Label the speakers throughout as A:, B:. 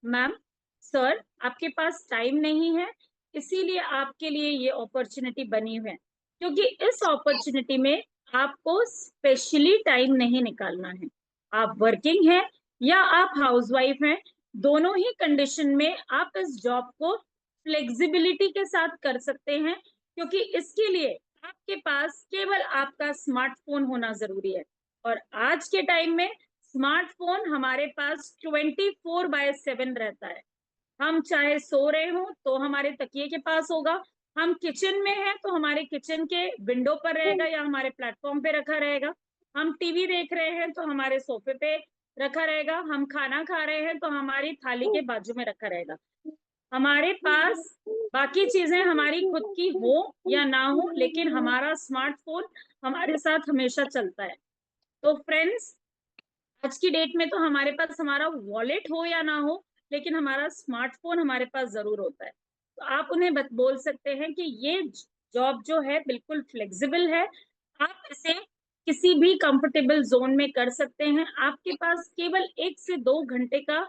A: Ma'am, sir, आपके पास time नहीं है, इसीलिए आपके लिए ये अपॉर्चुनिटी बनी हुई है। क्योंकि इस अपॉर्चुनिटी में आपको स्पेशली टाइम नहीं निकालना है। आप वर्किंग हैं या आप हाउसवाइफ हैं, दोनों ही कंडीशन में आप इस जॉब को फ्लेक्सिबिलिटी के साथ कर सकते हैं। क्योंकि इसके लिए आपके पास केवल आपका स्मार्टफोन होना जरूरी है। और आज के टाइम में स्मार्टफोन हमारे पास 24/7 रहता है। हम चाहे सो रहे हो तो हमारे तकिए के पास होगा, हम किचन में हैं तो हमारे किचन के विंडो पर रहेगा या हमारे प्लेटफॉर्म पे रखा रहेगा, हम टीवी देख रहे हैं तो हमारे सोफे पे रखा रहेगा, हम खाना खा रहे हैं तो हमारी थाली के बाजू में रखा रहेगा। हमारे पास बाकी चीजें हमारी खुद की हो या ना हो, लेकिन हमारा स्मार्टफोन हमारे साथ हमेशा चलता है। तो फ्रेंड्स, आज की डेट में तो हमारे पास हमारा वॉलेट हो या ना हो, लेकिन हमारा स्मार्टफोन हमारे पास जरूर होता है। तो आप उन्हें बोल सकते हैं कि ये जॉब जो है बिल्कुल फ्लेक्सिबल है। आप इसे किसी भी कंफर्टेबल जोन में कर सकते हैं। आपके पास केवल 1 से 2 घंटे का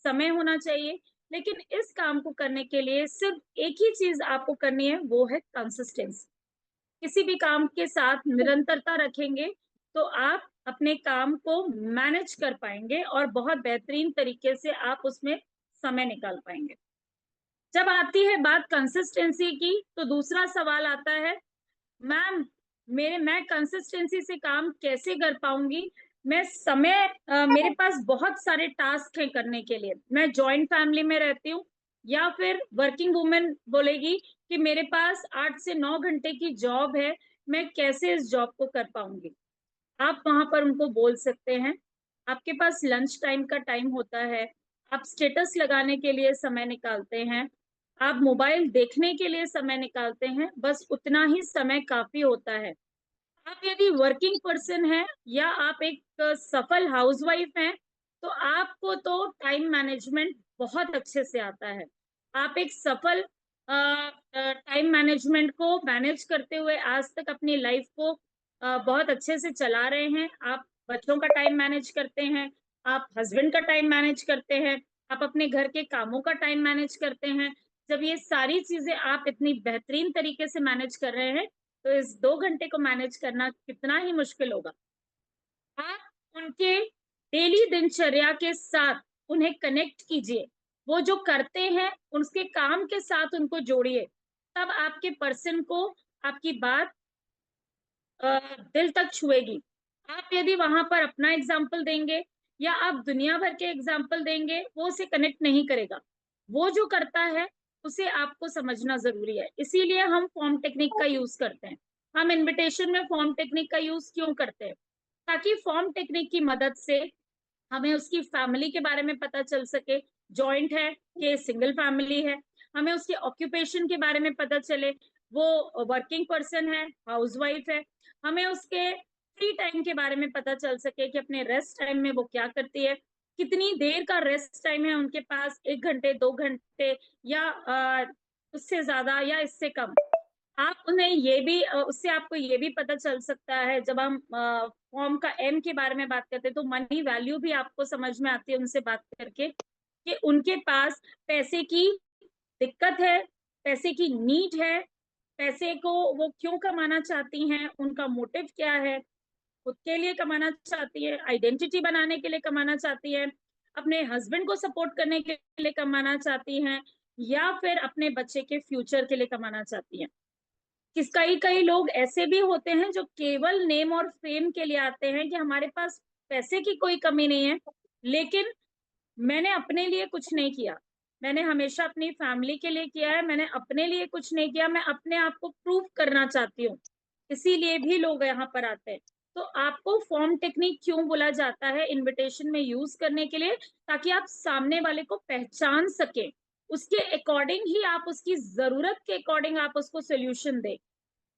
A: समय होना चाहिए। लेकिन इस काम को करने के लिए सिर्फ एक ही चीज आपको करनी है, वो है कंसिस्टेंसी। किसी भी काम के साथ निरंतरता रखेंगे तो आप अपने काम को मैनेज कर पाएंगे और बहुत बेहतरीन तरीके से आप उसमें समय निकाल पाएंगे। जब आती है बात कंसिस्टेंसी की, तो दूसरा सवाल आता है, मैम, मैं कंसिस्टेंसी से काम कैसे कर पाऊंगी? मेरे पास बहुत सारे टास्क हैं करने के लिए, मैं जॉइंट फैमिली में रहती हूँ, या फिर वर्किंग वुमेन बोलेगी कि मेरे पास 8 से 9 घंटे की जॉब है, मैं कैसे इस जॉब को कर पाऊंगी? आप वहां पर उनको बोल सकते हैं, आपके पास लंच टाइम का टाइम होता है, आप स्टेटस लगाने के लिए समय निकालते हैं, आप मोबाइल देखने के लिए समय निकालते हैं, बस उतना ही समय काफी होता है। आप यदि वर्किंग पर्सन हैं या आप एक सफल हाउसवाइफ हैं, तो आपको तो टाइम मैनेजमेंट बहुत अच्छे से आता है। आप एक सफल टाइम मैनेजमेंट को मैनेज करते हुए आज तक अपनी लाइफ को बहुत अच्छे से चला रहे हैं। आप बच्चों का टाइम मैनेज करते हैं, आप हस्बैंड का टाइम मैनेज करते हैं, आप अपने घर के कामों का टाइम मैनेज करते हैं। जब ये सारी चीजें आप इतनी बेहतरीन तरीके से मैनेज कर रहे हैं, तो इस 2 घंटे को मैनेज करना कितना ही मुश्किल होगा। आप उनके डेली दिनचर्या के साथ उन्हें कनेक्ट कीजिए, वो जो करते हैं उसके काम के साथ उनको जोड़िए, तब आपके पर्सन को आपकी बात दिल तक छुएगी। आप यदि वहां पर अपना एग्जाम्पल देंगे या आप दुनिया भर के एग्जाम्पल देंगे, वो उसे कनेक्ट नहीं करेगा। वो जो करता है उसे आपको समझना जरूरी है। इसीलिए हम फॉर्म टेक्निक का यूज करते हैं। हम इनविटेशन में फॉर्म टेक्निक का यूज क्यों करते हैं? ताकि फॉर्म टेक्निक की मदद से हमें उसकी फैमिली के बारे में पता चल सके, जॉइंट है कि सिंगल फैमिली है, हमें उसके ऑक्यूपेशन के बारे में पता चले, वो वर्किंग पर्सन है, हाउसवाइफ है, हमें उसके फ्री टाइम के बारे में पता चल सके कि अपने रेस्ट टाइम में वो क्या करती है, कितनी देर का रेस्ट टाइम है उनके पास, 1 घंटे, 2 घंटे, या उससे ज्यादा या इससे कम। आप उन्हें ये भी उससे आपको ये भी पता चल सकता है, जब हम फॉर्म का एम के बारे में बात करते हैं तो मनी वैल्यू भी आपको समझ में आती है उनसे बात करके, कि उनके पास पैसे की दिक्कत है, पैसे की नीड है, पैसे को वो क्यों कमाना चाहती हैं, उनका मोटिव क्या है, खुद के लिए कमाना चाहती है, आइडेंटिटी बनाने के लिए कमाना चाहती है, अपने हस्बैंड को सपोर्ट करने के लिए कमाना चाहती हैं, या फिर अपने बच्चे के फ्यूचर के लिए कमाना चाहती हैं। कई कई लोग ऐसे भी होते हैं जो केवल नेम और फेम के लिए आते हैं, कि हमारे पास पैसे की कोई कमी नहीं है, लेकिन मैंने अपने लिए कुछ नहीं किया, मैंने हमेशा अपनी फैमिली के लिए किया है, मैंने अपने लिए कुछ नहीं किया, मैं अपने आप को प्रूव करना चाहती हूँ, इसीलिए भी लोग यहाँ पर आते हैं। तो आपको फॉर्म टेक्निक क्यों बोला जाता है इनविटेशन में यूज करने के लिए? ताकि आप सामने वाले को पहचान सके, उसके अकॉर्डिंग ही आप, उसकी जरूरत के अकॉर्डिंग आप उसको सोल्यूशन दें।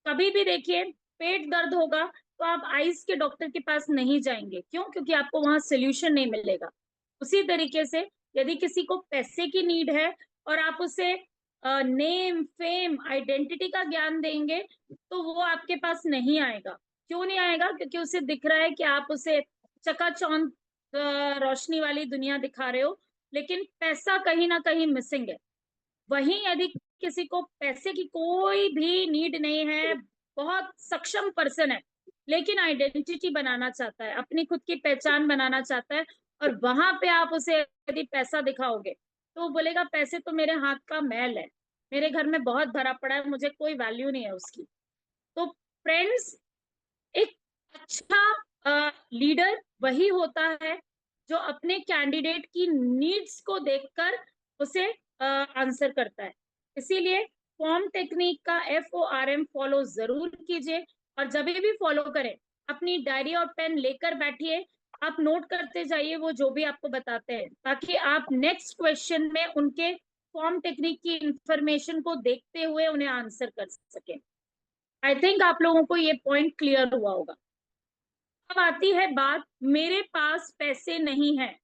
A: कभी भी देखिए, पेट दर्द होगा तो आप आईज के डॉक्टर के पास नहीं जाएंगे, क्यों? क्योंकि आपको वहां सोल्यूशन नहीं मिलेगा। उसी तरीके से यदि किसी को पैसे की नीड है और आप उसे नेम, फेम, आइडेंटिटी का ज्ञान देंगे, तो वो आपके पास नहीं आएगा। क्यों नहीं आएगा? क्योंकि उसे दिख रहा है कि आप उसे चकाचौंध रोशनी वाली दुनिया दिखा रहे हो, लेकिन पैसा कहीं ना कहीं मिसिंग है। वहीं यदि किसी को पैसे की कोई भी नीड नहीं है, बहुत सक्षम पर्सन है, लेकिन आइडेंटिटी बनाना चाहता है, अपनी खुद की पहचान बनाना चाहता है, और वहां पे आप उसे यदि पैसा दिखाओगे तो वो बोलेगा पैसे तो मेरे हाथ का मैल है, मेरे घर में बहुत भरा पड़ा है, मुझे कोई वैल्यू नहीं है उसकी। तो फ्रेंड्स, एक अच्छा लीडर वही होता है जो अपने कैंडिडेट की नीड्स को देखकर उसे आंसर करता है। इसीलिए फॉर्म टेक्निक का FORM फॉलो जरूर कीजिए, और जब भी फॉलो करें अपनी डायरी और पेन लेकर बैठिए, आप नोट करते जाइए वो जो भी आपको बताते हैं, ताकि आप नेक्स्ट क्वेश्चन में उनके फॉर्म टेक्निक की इंफॉर्मेशन को देखते हुए उन्हें आंसर कर सके। आई थिंक आप लोगों को ये पॉइंट क्लियर हुआ होगा। अब आती है बात, मेरे पास पैसे नहीं है।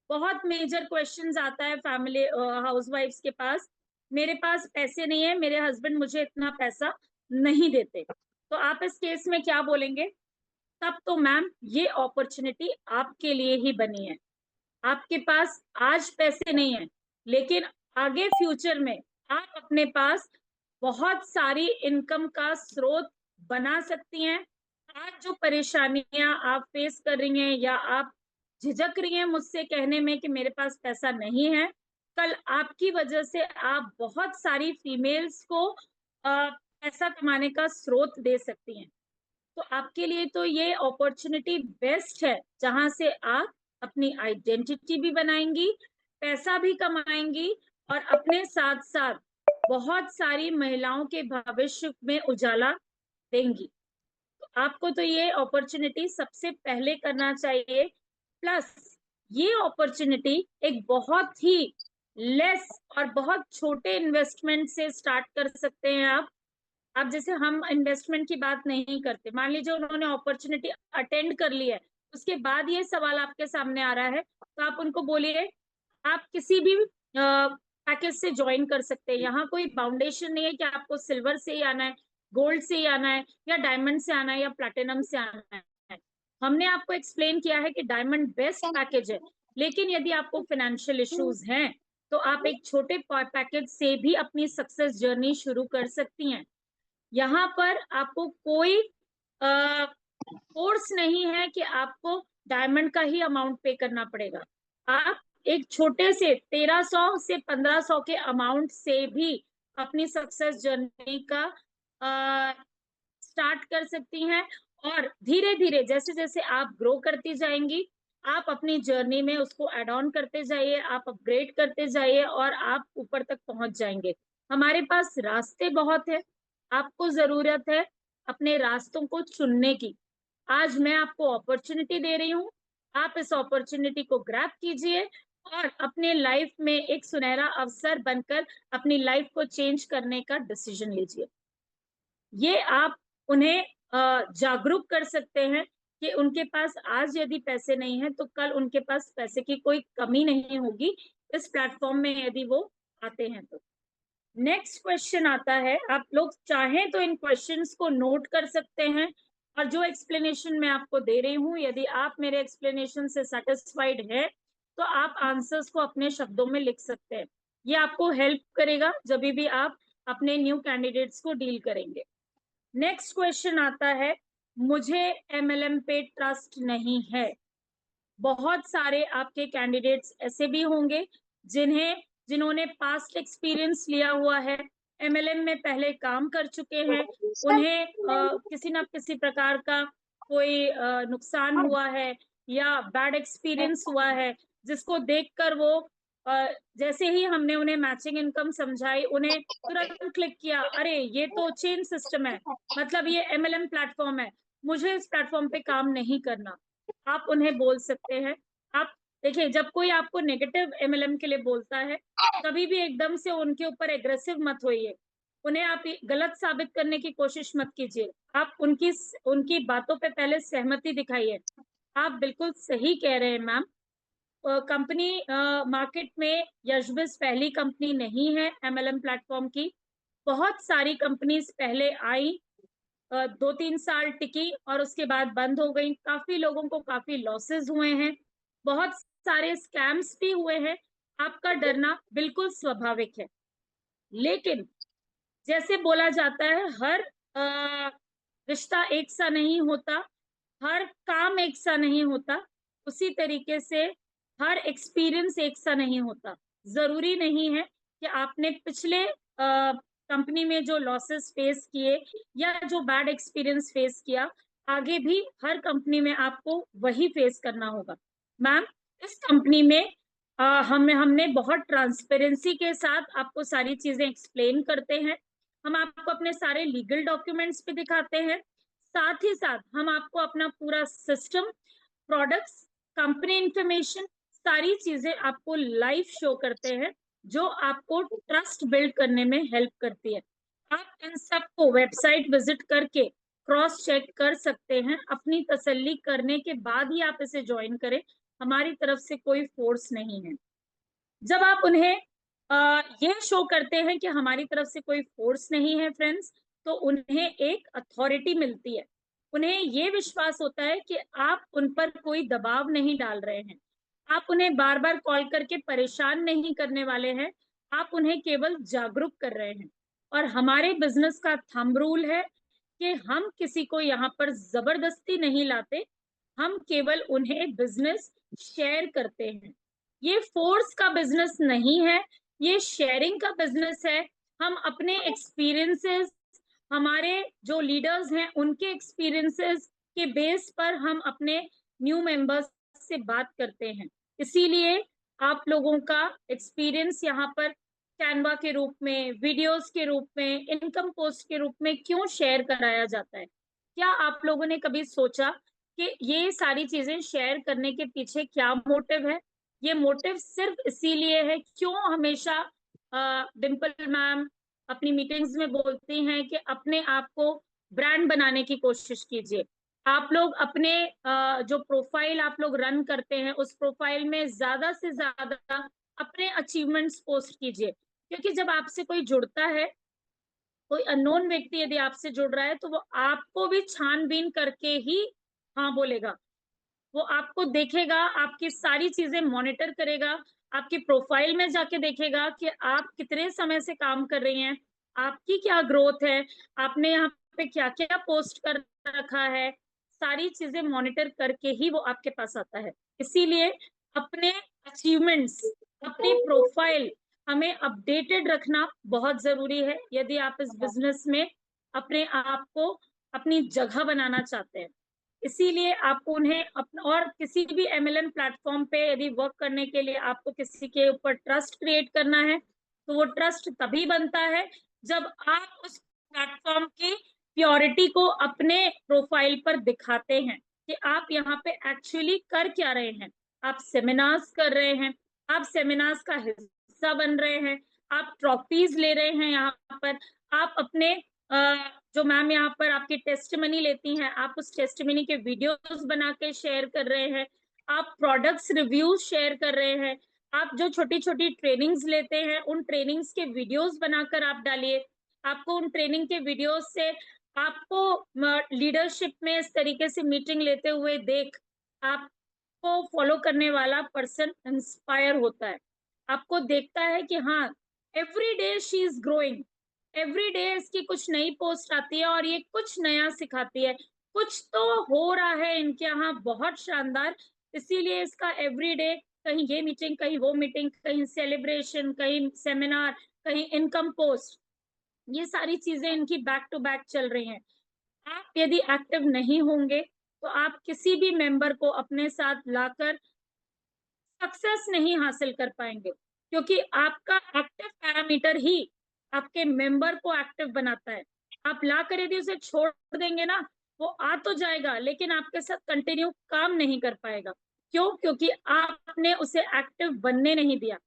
A: बहुत मेजर क्वेश्चंस आता है फैमिली हाउसवाइफ्स के पास, मेरे पास पैसे नहीं है, मेरे हस्बैंड मुझे इतना पैसा नहीं देते। तो आप इस केस में क्या बोलेंगे? तब तो मैम ये अपॉर्चुनिटी आपके लिए ही बनी है। आपके पास आज पैसे नहीं है, लेकिन आगे फ्यूचर में आप अपने पास बहुत सारी इनकम का स्रोत बना सकती हैं। आज जो परेशानियां आप फेस कर रही हैं, या आप झिझक रही हैं मुझसे कहने में कि मेरे पास पैसा नहीं है, कल आपकी वजह से आप बहुत सारी फीमेल्स को पैसा कमाने का स्रोत दे सकती हैं। तो आपके लिए तो ये अपॉर्चुनिटी बेस्ट है, जहां से आप अपनी आइडेंटिटी भी बनाएंगी, पैसा भी कमाएंगी, और अपने साथ साथ बहुत सारी महिलाओं के भविष्य में उजाला देंगी। तो आपको तो ये अपॉर्चुनिटी सबसे पहले करना चाहिए। प्लस ये अपॉर्चुनिटी एक बहुत ही लेस और बहुत छोटे इन्वेस्टमेंट से स्टार्ट कर सकते हैं आप। अब जैसे हम इन्वेस्टमेंट की बात नहीं करते, मान लीजिए उन्होंने अपॉर्चुनिटी अटेंड कर ली है, उसके बाद ये सवाल आपके सामने आ रहा है, तो आप उनको बोलिए आप किसी भी पैकेज से ज्वाइन कर सकते हैं। यहाँ कोई बाउंडेशन नहीं है कि आपको सिल्वर से ही आना है, गोल्ड से ही आना है, या डायमंड से आना है, या प्लैटिनम से आना है। हमने आपको एक्सप्लेन किया है कि डायमंड बेस्ट पैकेज है, लेकिन यदि आपको फाइनेंशियल इश्यूज हैं तो आप एक छोटे पैकेज से भी अपनी सक्सेस जर्नी शुरू कर सकती हैं। यहाँ पर आपको कोई फोर्स नहीं है कि आपको डायमंड का ही अमाउंट पे करना पड़ेगा। आप एक छोटे से 1300 से 1500 के अमाउंट से भी अपनी सक्सेस जर्नी का स्टार्ट कर सकती हैं, और धीरे धीरे जैसे जैसे आप ग्रो करती जाएंगी, आप अपनी जर्नी में उसको एड ऑन करते जाइए, आप अपग्रेड करते जाइए, और आप ऊपर तक पहुंच जाएंगे। हमारे पास रास्ते बहुत है, आपको जरूरत है अपने रास्तों को चुनने की। आज मैं आपको अपॉर्चुनिटी दे रही हूँ, आप इस अपॉर्चुनिटी को ग्रैब कीजिए, और अपने लाइफ में एक सुनहरा अवसर बनकर अपनी लाइफ को चेंज करने का डिसीजन लीजिए। ये आप उन्हें जागरूक कर सकते हैं कि उनके पास आज यदि पैसे नहीं है तो कल उनके पास पैसे की कोई कमी नहीं होगी, इस प्लेटफॉर्म में यदि वो आते हैं तो। नेक्स्ट क्वेश्चन आता है, आप लोग चाहें तो इन क्वेश्चंस को नोट कर सकते हैं, और जो एक्सप्लेनेशन मैं आपको दे रही हूँ, यदि आप मेरे एक्सप्लेनेशन से सेटिस्फाइड है तो आप आंसर्स को अपने शब्दों में लिख सकते हैं। ये आपको हेल्प करेगा जब भी आप अपने न्यू कैंडिडेट्स को डील करेंगे। नेक्स्ट क्वेश्चन आता है, मुझे MLM पे ट्रस्ट नहीं है। बहुत सारे आपके कैंडिडेट्स ऐसे भी होंगे जिन्होंने पास्ट एक्सपीरियंस लिया हुआ है, MLM में पहले काम कर चुके हैं, उन्हें किसी ना किसी प्रकार का कोई नुकसान हुआ है या बैड एक्सपीरियंस हुआ है, जिसको देखकर वो जैसे ही हमने उन्हें मैचिंग इनकम समझाई, उन्हें तुरंत क्लिक किया, अरे ये तो चेन सिस्टम है, मतलब ये MLM प्लेटफॉर्म है, मुझे इस प्लेटफॉर्म पे काम नहीं करना। आप उन्हें बोल सकते हैं। आप देखिए, जब कोई आपको नेगेटिव MLM के लिए बोलता है, कभी भी एकदम से उनके ऊपर एग्रेसिव मत होइए, उन्हें आप गलत साबित करने की कोशिश मत कीजिए, आप उनकी उनकी बातों पे पहले सहमति दिखाइए। आप बिल्कुल सही कह रहे हैं मैम, कंपनी मार्केट में यशबिस पहली कंपनी नहीं है MLM प्लेटफॉर्म की। बहुत सारी कंपनीज पहले आई, 2-3 साल टिकी और उसके बाद बंद हो गई, काफी लोगों को काफी लॉसेस हुए हैं, बहुत सारे स्कैम्स भी हुए हैं, आपका डरना बिल्कुल स्वाभाविक है, लेकिन जैसे बोला जाता है, हर रिश्ता एक सा नहीं होता, हर काम एक सा नहीं होता, उसी तरीके से हर एक्सपीरियंस एक सा नहीं होता। जरूरी नहीं है कि आपने पिछले कंपनी में जो लॉसेस फेस किए या जो बैड एक्सपीरियंस फेस किया, आगे भी हर कंपनी में आपको वही फेस करना होगा। मैम, इस कंपनी में हमने बहुत ट्रांसपेरेंसी के साथ आपको सारी चीजें एक्सप्लेन करते हैं। हम आपको अपने सारे लीगल डॉक्यूमेंट्स भी दिखाते हैं, साथ ही साथ हम आपको अपना पूरा सिस्टम, प्रोडक्ट्स, कंपनी इंफॉर्मेशन, सारी चीजें आपको लाइव शो करते हैं, जो आपको ट्रस्ट बिल्ड करने में हेल्प करती है। आप इन सबको वेबसाइट विजिट करके क्रॉस चेक कर सकते हैं, अपनी तसल्ली करने के बाद ही आप इसे ज्वाइन करें। हमारी तरफ से कोई फोर्स नहीं है। जब आप उन्हें ये शो करते हैं कि हमारी तरफ से कोई फोर्स नहीं है फ्रेंड्स, तो उन्हें एक अथॉरिटी मिलती है। उन्हें ये विश्वास होता है कि आप उन पर कोई दबाव नहीं डाल रहे हैं, आप उन्हें बार बार कॉल करके परेशान नहीं करने वाले हैं, आप उन्हें केवल जागरूक कर रहे हैं। और हमारे बिजनेस का थंब रूल है कि हम किसी को यहाँ पर जबरदस्ती नहीं लाते, हम केवल उन्हें बिजनेस शेयर करते हैं। ये फोर्स का बिजनेस नहीं है, ये शेयरिंग का बिजनेस है। हम अपने एक्सपीरियंसेस, हमारे जो लीडर्स हैं उनके एक्सपीरियंसेस के बेस पर हम अपने न्यू मेंबर्स से बात करते हैं। इसीलिए आप लोगों का एक्सपीरियंस यहाँ पर कैनवा के रूप में, वीडियोस के रूप में, इनकम पोस्ट के रूप में क्यों शेयर कराया जाता है? क्या आप लोगों ने कभी सोचा कि ये सारी चीजें शेयर करने के पीछे क्या मोटिव है? ये मोटिव सिर्फ इसीलिए है, क्यों हमेशा डिम्पल मैम अपनी मीटिंग्स में बोलती हैं कि अपने आप को ब्रांड बनाने की कोशिश कीजिए। आप लोग अपने जो प्रोफाइल आप लोग रन करते हैं, उस प्रोफाइल में ज्यादा से ज्यादा अपने अचीवमेंट्स पोस्ट कीजिए, क्योंकि जब आपसे कोई जुड़ता है, कोई अननोन व्यक्ति यदि आपसे जुड़ रहा है, तो वो आपको भी छानबीन करके ही हाँ बोलेगा। वो आपको देखेगा, आपकी सारी चीजें मॉनिटर करेगा, आपकी प्रोफाइल में जाके देखेगा कि आप कितने समय से काम कर रही हैं, आपकी क्या ग्रोथ है, आपने यहाँ पे क्या क्या पोस्ट कर रखा है, सारी चीजें मॉनिटर करके ही वो आपके पास आता है। इसीलिए अपने अचीवमेंट्स, अपनी प्रोफाइल हमें अपडेटेड रखना बहुत जरूरी है, यदि आप इस बिजनेस में अपने आप को अपनी जगह बनाना चाहते हैं। इसीलिए आपको उन्हें और किसी भी एमएलएम प्लेटफॉर्म पे यदि वर्क करने के लिए आपको किसी के ऊपर ट्रस्ट क्रिएट करना है, तो वो ट्रस्ट तभी बनता है जब आप उस प्लेटफॉर्म की प्योरिटी को अपने प्रोफाइल पर दिखाते हैं कि आप यहाँ पे एक्चुअली कर क्या रहे हैं। आप सेमिनार्स कर रहे हैं, आप सेमिनार्स का हिस्सा बन रहे हैं, आप ट्रॉफीज ले रहे हैं यहाँ पर, आप अपने जो मैम यहाँ पर आपकी टेस्टमनी लेती हैं, आप उस टेस्टमनी के वीडियोस बना के शेयर कर रहे हैं, आप प्रोडक्ट्स रिव्यूज शेयर कर रहे हैं, आप जो छोटी छोटी ट्रेनिंग्स लेते हैं उन ट्रेनिंग्स के वीडियोस बनाकर आप डालिए। आपको उन ट्रेनिंग के वीडियोस से, आपको लीडरशिप में इस तरीके से मीटिंग लेते हुए देख आपको फॉलो करने वाला पर्सन इंस्पायर होता है, आपको देखता है कि हाँ, every day she is growing, every day इसकी कुछ नई पोस्ट आती है और ये कुछ नया सिखाती है, कुछ तो हो रहा है इनके यहाँ बहुत शानदार। इसीलिए इसका एवरी डे कहीं ये मीटिंग, कहीं वो मीटिंग, कहीं सेलिब्रेशन, कहीं सेमिनार, कहीं इनकम पोस्ट, ये सारी चीजें इनकी बैक टू बैक चल रही हैं। आप यदि एक्टिव नहीं होंगे तो आप किसी भी मेंबर को अपने साथ लाकर सक्सेस नहीं हासिल कर पाएंगे, क्योंकि आपका एक्टिव पैरामीटर ही आपके मेंबर को एक्टिव बनाता है। आप ला कर यदि उसे छोड़ देंगे ना, वो आ तो जाएगा लेकिन आपके साथ कंटिन्यू काम नहीं कर पाएगा। क्यों? क्योंकि आपने उसे एक्टिव बनने नहीं दिया।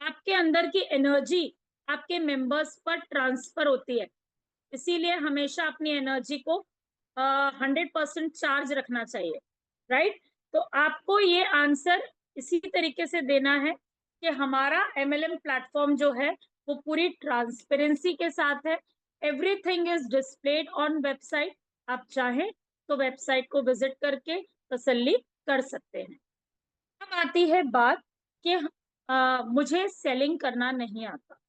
A: आपके अंदर की एनर्जी आपके मेंबर्स पर ट्रांसफर होती है, इसीलिए हमेशा अपनी एनर्जी को 100% चार्ज रखना चाहिए, राइट? तो आपको ये आंसर इसी तरीके से देना है कि हमारा एमएलएम प्लेटफॉर्म जो है वो पूरी ट्रांसपेरेंसी के साथ है, everything is displayed on website. आप चाहें तो वेबसाइट को विजिट करके तसल्ली कर सकते हैं। अब आती है बात कि मुझे सेलिंग करना नहीं आता।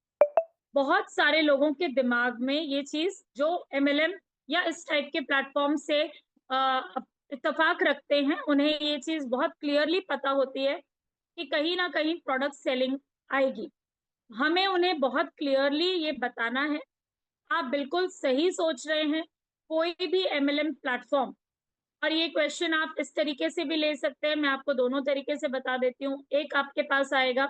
A: बहुत सारे लोगों के दिमाग में ये चीज जो एमएलएम या इस टाइप के प्लेटफॉर्म से इत्तेफाक रखते हैं, उन्हें ये चीज बहुत क्लियरली पता होती है कि कहीं ना कहीं प्रोडक्ट सेलिंग आएगी। हमें उन्हें बहुत क्लियरली ये बताना है, आप बिल्कुल सही सोच रहे हैं। कोई भी एमएलएम प्लेटफॉर्म, और ये क्वेश्चन आप इस तरीके से भी ले सकते हैं, मैं आपको दोनों तरीके से बता देती हूँ। एक आपके पास आएगा,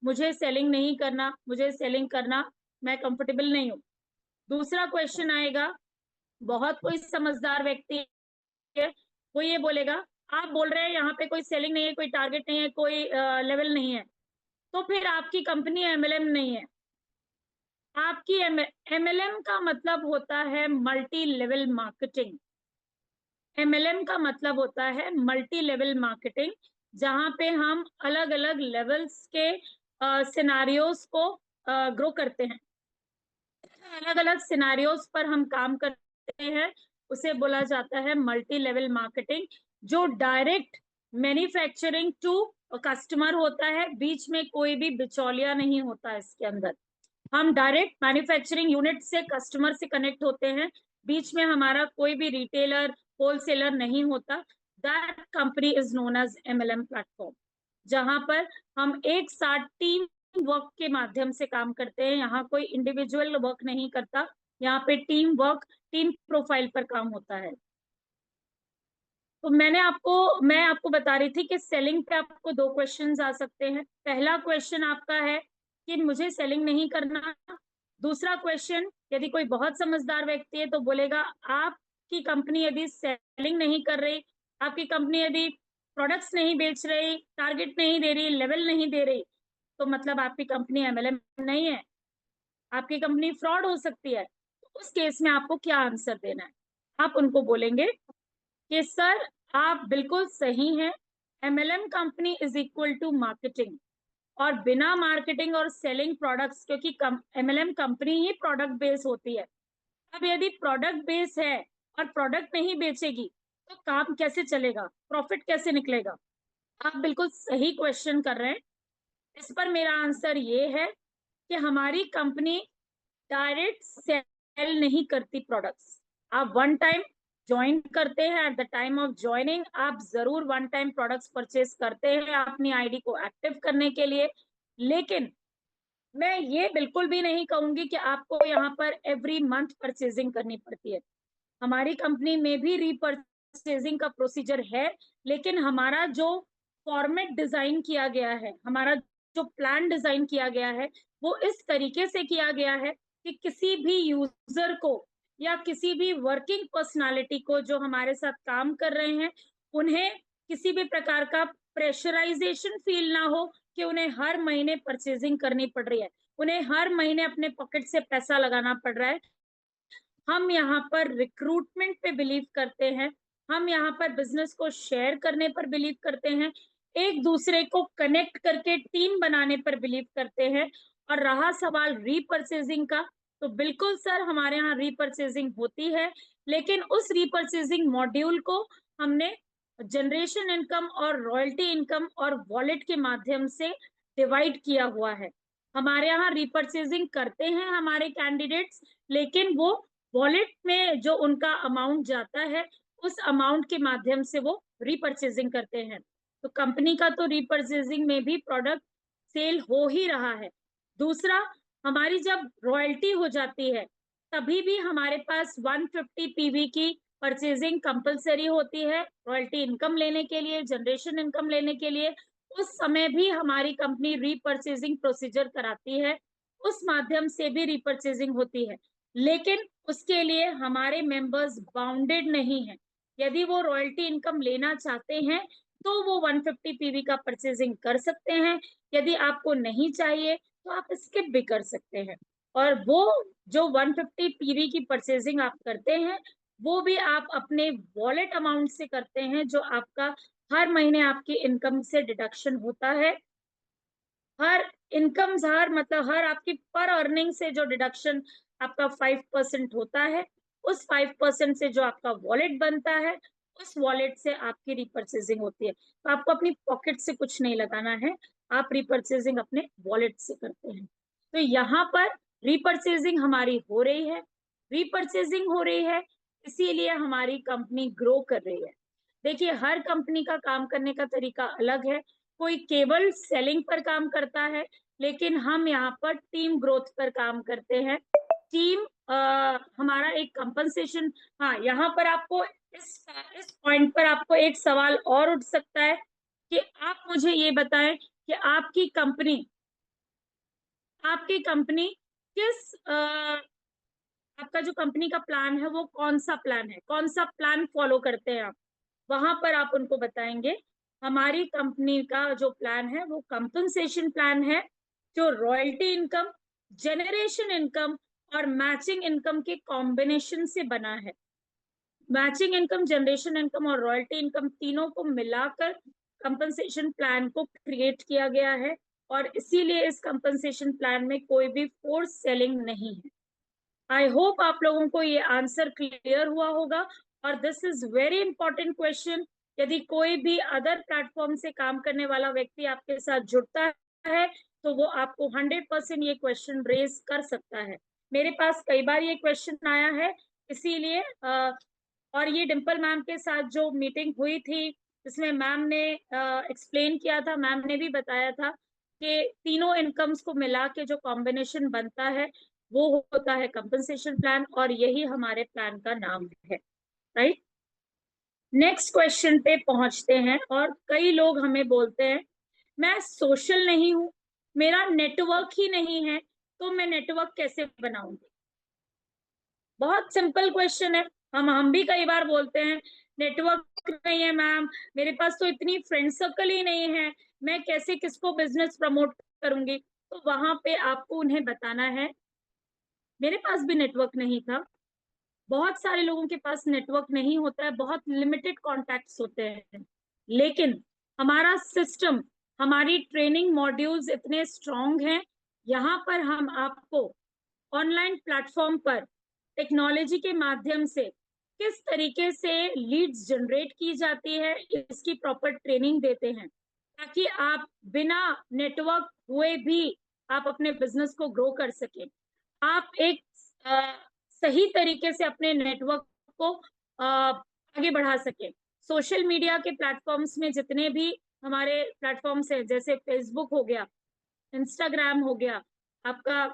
A: मुझे सेलिंग नहीं करना, मुझे सेलिंग करना मैं कंफर्टेबल नहीं हूँ। दूसरा क्वेश्चन आएगा, बहुत कोई समझदार व्यक्ति है, वो ये बोलेगा, आप बोल रहे हैं यहाँ पे कोई सेलिंग नहीं है, कोई टारगेट नहीं है, कोई लेवल नहीं है, तो फिर आपकी कंपनी एमएलएम नहीं है। आपकी एमएलएम का मतलब होता है मल्टी लेवल मार्केटिंग। एमएलएम का मतलब होता है मल्टी लेवल मार्केटिंग, जहां पे हम अलग अलग लेवल्स के सिनारियोज को ग्रो करते हैं। अलग अलग सिनारियोज पर हम काम करते हैं, उसे बोला जाता है मल्टी लेवल मार्केटिंग। जो डायरेक्ट मैन्युफैक्चरिंग टू कस्टमर होता है, बीच में कोई भी बिचौलिया नहीं होता इसके अंदर। हम डायरेक्ट मैन्युफैक्चरिंग यूनिट से कस्टमर से कनेक्ट होते हैं, बीच में हमारा कोई भी रिटेलर होलसेलर नहीं होता। That company is known as MLM platform, जहां पर हम एक साथ टीम वर्क के माध्यम से काम करते हैं। यहाँ कोई इंडिविजुअल वर्क नहीं करता, यहाँ पे टीम वर्क, टीम प्रोफाइल पर काम होता है। तो मैं आपको बता रही थी कि सेलिंग पे आपको दो क्वेश्चंस आ सकते हैं। पहला क्वेश्चन आपका है कि मुझे सेलिंग नहीं करना। दूसरा क्वेश्चन, यदि कोई बहुत समझदार व्यक्ति है तो बोलेगा, आपकी कंपनी यदि सेलिंग नहीं कर रही, आपकी कंपनी यदि प्रोडक्ट्स नहीं बेच रही, टारगेट नहीं दे रही, लेवल नहीं दे रही, तो मतलब आपकी कंपनी एमएलएम नहीं है, आपकी कंपनी फ्रॉड हो सकती है। तो उस केस में आपको क्या आंसर देना है? आप उनको बोलेंगे कि सर आप बिल्कुल सही हैं, MLM company is equal to marketing, और बिना मार्केटिंग और सेलिंग प्रोडक्ट्स, क्योंकि एमएलएम कंपनी ही प्रोडक्ट बेस होती है। अब यदि प्रोडक्ट बेस है और प्रोडक्ट नहीं बेचेगी तो काम कैसे चलेगा, प्रॉफिट कैसे निकलेगा? आप बिल्कुल सही क्वेश्चन कर रहे हैं। इस पर मेरा आंसर ये है कि हमारी कंपनी डायरेक्ट सेल नहीं करती प्रोडक्ट्स। आप वन टाइम ज्वाइन करते हैं, at the time of joining आप जरूर वन टाइम प्रोडक्ट्स परचेज करते हैं अपनी आईडी को एक्टिव करने के लिए। लेकिन मैं ये बिल्कुल भी नहीं कहूंगी कि आपको यहाँ पर एवरी मंथ परचेजिंग करनी पड़ती है। हमारी कंपनी में भी रीपरचेजिंग का प्रोसीजर है, लेकिन हमारा जो फॉर्मेट डिजाइन किया गया है, हमारा जो प्लान डिजाइन किया गया है, वो इस तरीके से किया गया है कि किसी भी यूजर को या किसी भी वर्किंग पर्सनालिटी को जो हमारे साथ काम कर रहे हैं, उन्हें किसी भी प्रकार का प्रेशराइजेशन फील ना हो कि उन्हें हर महीने परचेजिंग करनी पड़ रही है, उन्हें हर महीने अपने पॉकेट से पैसा लगाना पड़ रहा है। हम यहाँ पर रिक्रूटमेंट पे बिलीव करते हैं, हम यहाँ पर बिजनेस को शेयर करने पर बिलीव करते हैं, एक दूसरे को कनेक्ट करके टीम बनाने पर बिलीव करते हैं। और रहा सवाल रीपरचेजिंग का, तो बिल्कुल सर हमारे यहाँ रीपरचेजिंग होती है, लेकिन उस रीपरचेजिंग मॉड्यूल को हमने जनरेशन इनकम और रॉयल्टी इनकम और वॉलेट के माध्यम से डिवाइड किया हुआ है। हमारे यहाँ रीपरचेजिंग करते हैं हमारे कैंडिडेट्स, लेकिन वो वॉलेट में जो उनका अमाउंट जाता है, उस अमाउंट के माध्यम से वो रीपरचेजिंग करते हैं। तो कंपनी का तो रीपरचेजिंग में भी प्रोडक्ट सेल हो ही रहा है। दूसरा, हमारी जब रॉयल्टी हो जाती है, तभी भी हमारे पास 150 पीवी की परचेजिंग कंपलसरी होती है रॉयल्टी इनकम लेने के लिए, जनरेशन इनकम लेने के लिए। उस समय भी हमारी कंपनी रीपरचेजिंग प्रोसीजर कराती है, उस माध्यम से भी रीपरचेजिंग होती है। लेकिन उसके लिए हमारे मेंबर्स बाउंडेड नहीं है। यदि वो रॉयल्टी इनकम लेना चाहते हैं तो वो 150 पीवी का परचेजिंग कर सकते हैं, यदि आपको नहीं चाहिए तो आप स्किप भी कर सकते हैं। और वो जो 150 पीवी की परचेजिंग आप करते हैं, वो भी आप अपने वॉलेट अमाउंट से करते हैं, जो आपका हर महीने आपकी इनकम से डिडक्शन होता है। हर इनकम हर मतलब हर आपकी पर अर्निंग से जो डिडक्शन आपका 5% होता है, उस 5% से जो आपका वॉलेट बनता है, उस वॉलेट से आपकी रिपर्चेजिंग होती है। तो आपको अपनी पॉकेट से कुछ नहीं लगाना है, आप रीपर्चेजिंग अपने वॉलेट से करते हैं। तो यहाँ पर रीपर्चेजिंग हमारी हो रही है, रीपर्चेजिंग हो रही है, इसीलिए हमारी कंपनी ग्रो कर रही है। देखिए, हर कंपनी का काम करने का तरीका अलग है। कोई केवल सेलिंग पर काम करता है, लेकिन हम यहाँ पर टीम ग्रोथ पर काम करते हैं। टीम हमारा एक कंपनसेशन। हाँ, यहाँ पर आपको इस पॉइंट पर आपको एक सवाल और उठ सकता है कि आप मुझे ये बताएं कि आपकी कंपनी किस आपका जो कंपनी का प्लान है वो कौन सा प्लान है, कौन सा प्लान फॉलो करते हैं आप, वहां पर आप उनको बताएंगे हमारी कंपनी का जो प्लान है वो कंपनसेशन प्लान है, जो रॉयल्टी इनकम, जनरेशन इनकम और मैचिंग इनकम के कॉम्बिनेशन से बना है। मैचिंग इनकम, जनरेशन इनकम और रॉयल्टी इनकम तीनों को मिलाकर कंपनसेशन प्लान को क्रिएट किया गया है, और इसीलिए इस कंपनसेशन प्लान में कोई भी फोर्स सेलिंग नहीं है। आई होप आप लोगों को ये आंसर क्लियर हुआ होगा। और this is very important question. यदि कोई भी अदर प्लेटफॉर्म से काम करने वाला व्यक्ति आपके साथ जुड़ता है तो वो आपको 100% ये क्वेश्चन रेज कर सकता है। मेरे पास कई बार ये क्वेश्चन आया है, इसीलिए और ये डिम्पल मैम के साथ जो मीटिंग हुई थी, जिसमें मैम ने एक्सप्लेन किया था, मैम ने भी बताया था कि तीनों इनकम्स को मिला के जो कॉम्बिनेशन बनता है वो होता है कंपनसेशन प्लान, और यही हमारे प्लान का नाम है। राइट, नेक्स्ट क्वेश्चन पे पहुंचते हैं। और कई लोग हमें बोलते हैं मैं सोशल नहीं हूं, मेरा नेटवर्क ही नहीं है, तो मैं नेटवर्क कैसे बनाऊंगी। बहुत सिंपल क्वेश्चन है। हम भी कई बार बोलते हैं नेटवर्क नहीं है मैम, मेरे पास तो इतनी फ्रेंड सर्कल ही नहीं है, मैं कैसे किसको बिजनेस प्रमोट करूंगी। तो वहां पे आपको उन्हें बताना है मेरे पास भी नेटवर्क नहीं था। बहुत सारे लोगों के पास नेटवर्क नहीं होता है, बहुत लिमिटेड कॉन्टैक्ट्स होते हैं, लेकिन हमारा सिस्टम, हमारी ट्रेनिंग मॉड्यूल्स इतने स्ट्रांग हैं। यहाँ पर हम आपको ऑनलाइन प्लेटफॉर्म पर टेक्नोलॉजी के माध्यम से किस तरीके से लीड्स जनरेट की जाती है इसकी प्रॉपर ट्रेनिंग देते हैं, ताकि आप बिना नेटवर्क हुए भी आप अपने बिजनेस को ग्रो कर सकें। आप एक सही तरीके से अपने नेटवर्क को आगे बढ़ा सकें। सोशल मीडिया के प्लेटफॉर्म्स में जितने भी हमारे प्लेटफॉर्म्स हैं, जैसे फेसबुक हो गया, इंस्टाग्राम हो गया, आपका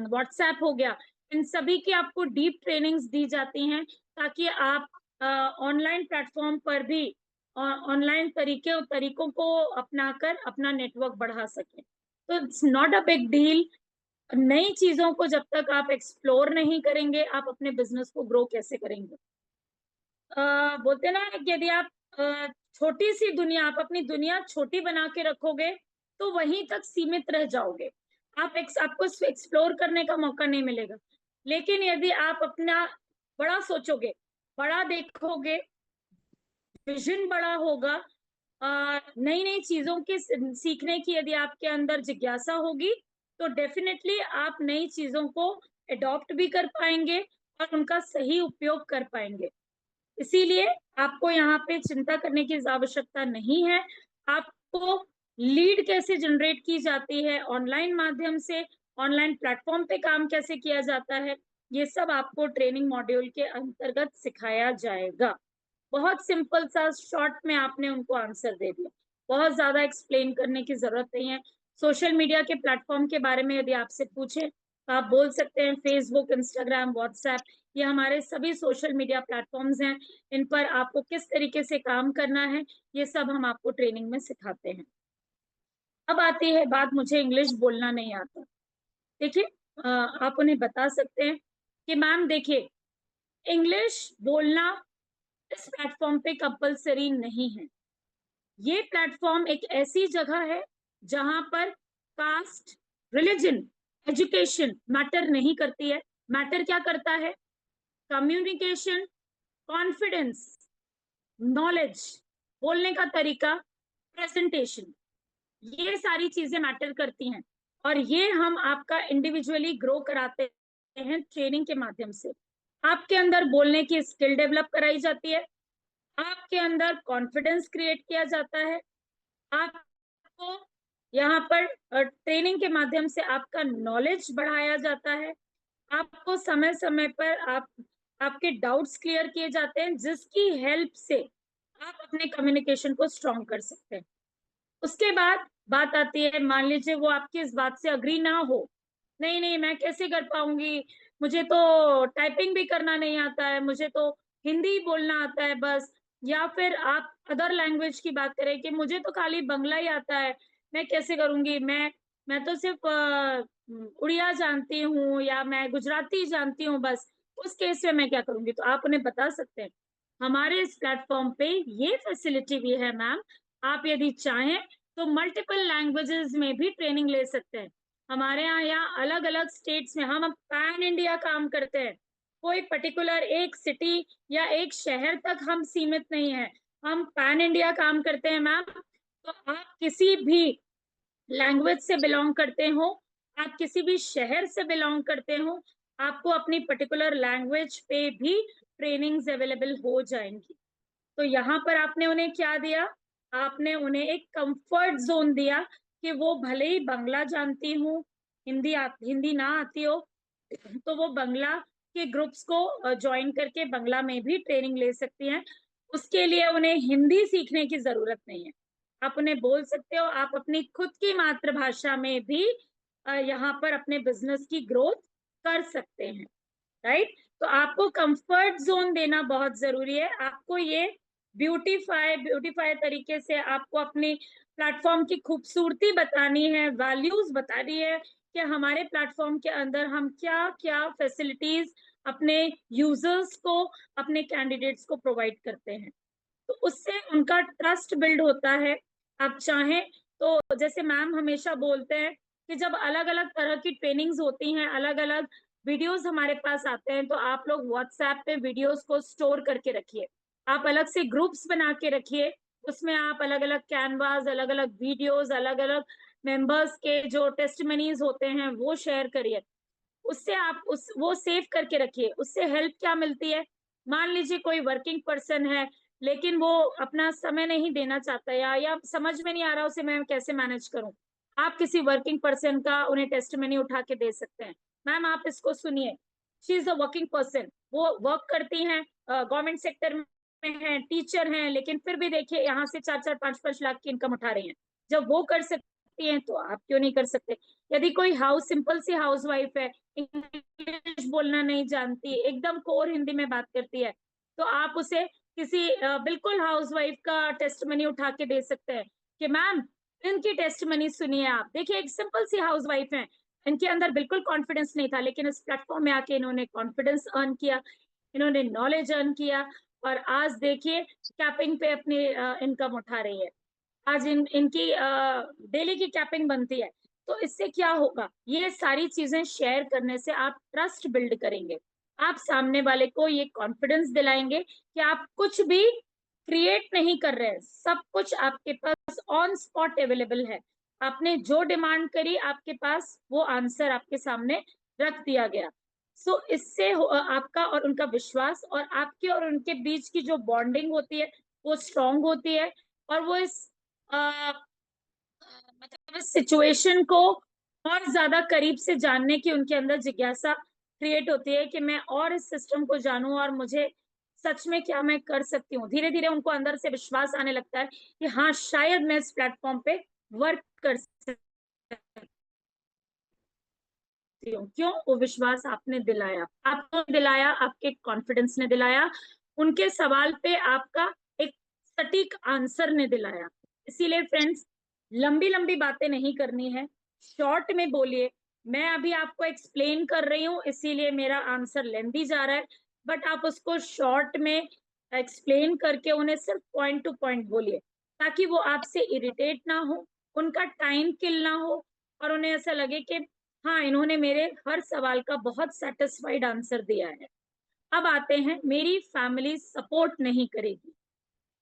A: व्हाट्सएप हो गया, इन सभी की आपको डीप ट्रेनिंग्स दी जाती हैं, ताकि आप ऑनलाइन प्लेटफॉर्म पर भी ऑनलाइन तरीकों को अपनाकर अपना नेटवर्क बढ़ा सकें। तो it's not a big deal. नई चीजों को जब तक आप एक्सप्लोर नहीं करेंगे, आप अपने बिजनेस को ग्रो कैसे करेंगे। बोलते ना कि यदि आप छोटी सी दुनिया, आप अपनी दुनिया छोटी बना के रखोगे तो वहीं तक सीमित रह जाओगे, आपको एक्सप्लोर करने का मौका नहीं मिलेगा। लेकिन यदि आप अपना बड़ा सोचोगे, बड़ा देखोगे, विजन बड़ा होगा, नई नई चीजों के सीखने की यदि आपके अंदर जिज्ञासा होगी, तो डेफिनेटली आप नई चीजों को अडॉप्ट भी कर पाएंगे और उनका सही उपयोग कर पाएंगे। इसीलिए आपको यहाँ पे चिंता करने की आवश्यकता नहीं है। आपको लीड कैसे जनरेट की जाती है ऑनलाइन माध्यम से, ऑनलाइन प्लेटफॉर्म पे काम कैसे किया जाता है, ये सब आपको ट्रेनिंग मॉड्यूल के अंतर्गत सिखाया जाएगा। बहुत सिंपल सा शॉर्ट में आपने उनको आंसर दे दिया, बहुत ज्यादा एक्सप्लेन करने की जरूरत नहीं है। सोशल मीडिया के प्लेटफॉर्म के बारे में यदि आपसे पूछे तो आप बोल सकते हैं फेसबुक, इंस्टाग्राम, व्हाट्सएप, ये हमारे सभी सोशल मीडिया प्लेटफॉर्म्स हैं। इन पर आपको किस तरीके से काम करना है ये सब हम आपको ट्रेनिंग में सिखाते हैं। अब आती है बात, मुझे इंग्लिश बोलना नहीं आता। देखिए, आप उन्हें बता सकते हैं कि मैम देखिए, इंग्लिश बोलना इस प्लेटफॉर्म पे कंपलसरी नहीं है। ये प्लेटफॉर्म एक ऐसी जगह है जहां पर कास्ट, रिलीजन, एजुकेशन मैटर नहीं करती है। मैटर क्या करता है? कम्युनिकेशन, कॉन्फिडेंस, नॉलेज, बोलने का तरीका, प्रेजेंटेशन, ये सारी चीजें मैटर करती हैं। और ये हम आपका इंडिविजुअली ग्रो कराते हैं ट्रेनिंग के माध्यम से। आपके अंदर बोलने की स्किल डेवलप कराई जाती है, आपके अंदर कॉन्फिडेंस क्रिएट किया जाता है, आप आपको यहाँ पर ट्रेनिंग के माध्यम से आपका नॉलेज बढ़ाया जाता है, आपको समय समय पर आपके डाउट्स क्लियर किए जाते हैं, जिसकी हेल्प से आप अपने कम्युनिकेशन को स्ट्रॉन्ग कर सकते हैं। उसके बाद बात आती है, मान लीजिए वो आपकी इस बात से अग्री ना हो, नहीं नहीं मैं कैसे कर पाऊंगी, मुझे तो टाइपिंग भी करना नहीं आता है, मुझे तो हिंदी बोलना आता है बस, या फिर आप अदर लैंग्वेज की बात करें कि मुझे तो खाली बंगला ही आता है, मैं कैसे करूंगी, मैं तो सिर्फ उड़िया जानती हूँ या मैं गुजराती जानती हूँ बस, उस केस में मैं क्या करूंगी, तो आप उन्हें बता सकते हैं हमारे इस प्लेटफॉर्म पे ये फैसिलिटी भी है मैम, आप यदि चाहें तो मल्टीपल लैंग्वेजेस में भी ट्रेनिंग ले सकते हैं। हमारे यहाँ अलग अलग स्टेट्स में हम पैन इंडिया काम करते हैं, कोई पर्टिकुलर एक सिटी या एक शहर तक हम सीमित नहीं है, हम पैन इंडिया काम करते हैं मैम। तो आप किसी भी लैंग्वेज से बिलोंग करते हो, आप किसी भी शहर से बिलोंग करते हो, आपको अपनी पर्टिकुलर लैंग्वेज पे भी ट्रेनिंग्स अवेलेबल हो जाएंगी। तो यहाँ पर आपने उन्हें क्या दिया, आपने उन्हें एक कंफर्ट जोन दिया कि वो भले ही बांग्ला जानती हूँ, हिंदी ना आती हो, तो वो बांग्ला के ग्रुप्स को ज्वाइन करके बांग्ला में भी ट्रेनिंग ले सकती हैं। उसके लिए उन्हें हिंदी सीखने की जरूरत नहीं है, आप उन्हें बोल सकते हो आप अपनी खुद की मातृभाषा में भी यहाँ पर अपने बिजनेस की ग्रोथ कर सकते हैं, राइट। तो आपको कंफर्ट जोन देना बहुत जरूरी है, आपको ये ब्यूटीफाई तरीके से आपको अपनी प्लेटफॉर्म की खूबसूरती बतानी है, वैल्यूज बतानी है कि हमारे प्लेटफॉर्म के अंदर हम क्या क्या फैसिलिटीज अपने यूजर्स को, अपने कैंडिडेट्स को प्रोवाइड करते हैं। तो उससे उनका ट्रस्ट बिल्ड होता है। आप चाहें तो जैसे मैम हमेशा बोलते हैं कि जब अलग अलग तरह की ट्रेनिंग्स होती हैं, अलग अलग वीडियोस हमारे पास आते हैं, तो आप लोग व्हाट्सएप पे वीडियोस को स्टोर करके रखिए, आप अलग से ग्रुप्स बना के रखिए, उसमें आप अलग अलग कैनवास, अलग अलग वीडियोस, अलग अलग मेंबर्स के जो टेस्टिमनीज होते हैं वो शेयर करिए, उससे आप उस वो सेव करके रखिए। उससे हेल्प क्या मिलती है, मान लीजिए कोई वर्किंग पर्सन है लेकिन वो अपना समय नहीं देना चाहता, या समझ में नहीं आ रहा उसे मैं कैसे मैनेज करूं, आप किसी वर्किंग पर्सन का उन्हें टेस्टिमनी उठा के दे सकते हैं। मैम आप इसको सुनिए, she is a working person, वो वर्क करती हैं, गवर्नमेंट सेक्टर में है, टीचर हैं, लेकिन फिर भी देखिए यहाँ से 4-4 5-5 लाख की इनकम उठा रही हैं। जब वो कर सकती हैं तो आप क्यों नहीं कर सकते। यदि कोई सिंपल सी हाउस वाइफ है, इंग्लिश बोलना नहीं जानती, एकदम कोर हिंदी में बात करती है, तो आप उसे किसी बिल्कुल हाउसवाइफ का टेस्टमनी उठा के दे सकते हैं कि मैम इनकी टेस्टमनी सुनिए, आप देखिए एक सिंपल सी हाउसवाइफ है, इनके अंदर बिल्कुल कॉन्फिडेंस नहीं था, लेकिन इस प्लेटफॉर्म में आके इन्होंने कॉन्फिडेंस अर्न किया, इन्होंने नॉलेज अर्न किया, और आज देखिए कैपिंग पे अपनी इनकम उठा रही है, आज इनकी डेली की कैपिंग बनती है। तो इससे क्या होगा, ये सारी चीजें शेयर करने से आप ट्रस्ट बिल्ड करेंगे, आप सामने वाले को ये कॉन्फिडेंस दिलाएंगे कि आप कुछ भी क्रिएट नहीं कर रहे हैं, सब कुछ आपके पास ऑन स्पॉट अवेलेबल है, आपने जो डिमांड करी आपके पास वो आंसर आपके सामने रख दिया गया। सो इससे आपका और उनका विश्वास और आपके और उनके बीच की जो बॉन्डिंग होती है वो स्ट्रांग होती है, और वो इस मतलब इस सिचुएशन को और ज्यादा करीब से जानने की उनके अंदर जिज्ञासा क्रिएट होती है कि मैं और इस सिस्टम को जानूं और मुझे सच में क्या मैं कर सकती हूँ। धीरे धीरे उनको अंदर से विश्वास आने लगता है कि हाँ शायद मैं इस प्लेटफॉर्म पे वर्क कर सकती हूँ। क्यों, वो विश्वास आपने दिलाया, आपको दिलाया, आपके कॉन्फिडेंस ने दिलाया, उनके सवाल पे आपका एक सटीक आंसर ने दिलाया। इसीलिए फ्रेंड्स, लंबी लंबी बातें नहीं करनी है, शॉर्ट में बोलिए। मैं अभी आपको एक्सप्लेन कर रही हूँ इसीलिए मेरा आंसर लेंदी जा रहा है, बट आप उसको शॉर्ट में एक्सप्लेन करके उन्हें सिर्फ पॉइंट टू पॉइंट बोलिए, ताकि वो आपसे इरिटेट ना हो, उनका टाइम किल ना हो, और उन्हें ऐसा लगे कि हाँ इन्होंने मेरे हर सवाल का बहुत सेटिस्फाइड आंसर दिया है। अब आते हैं, मेरी फैमिली सपोर्ट नहीं करेगी,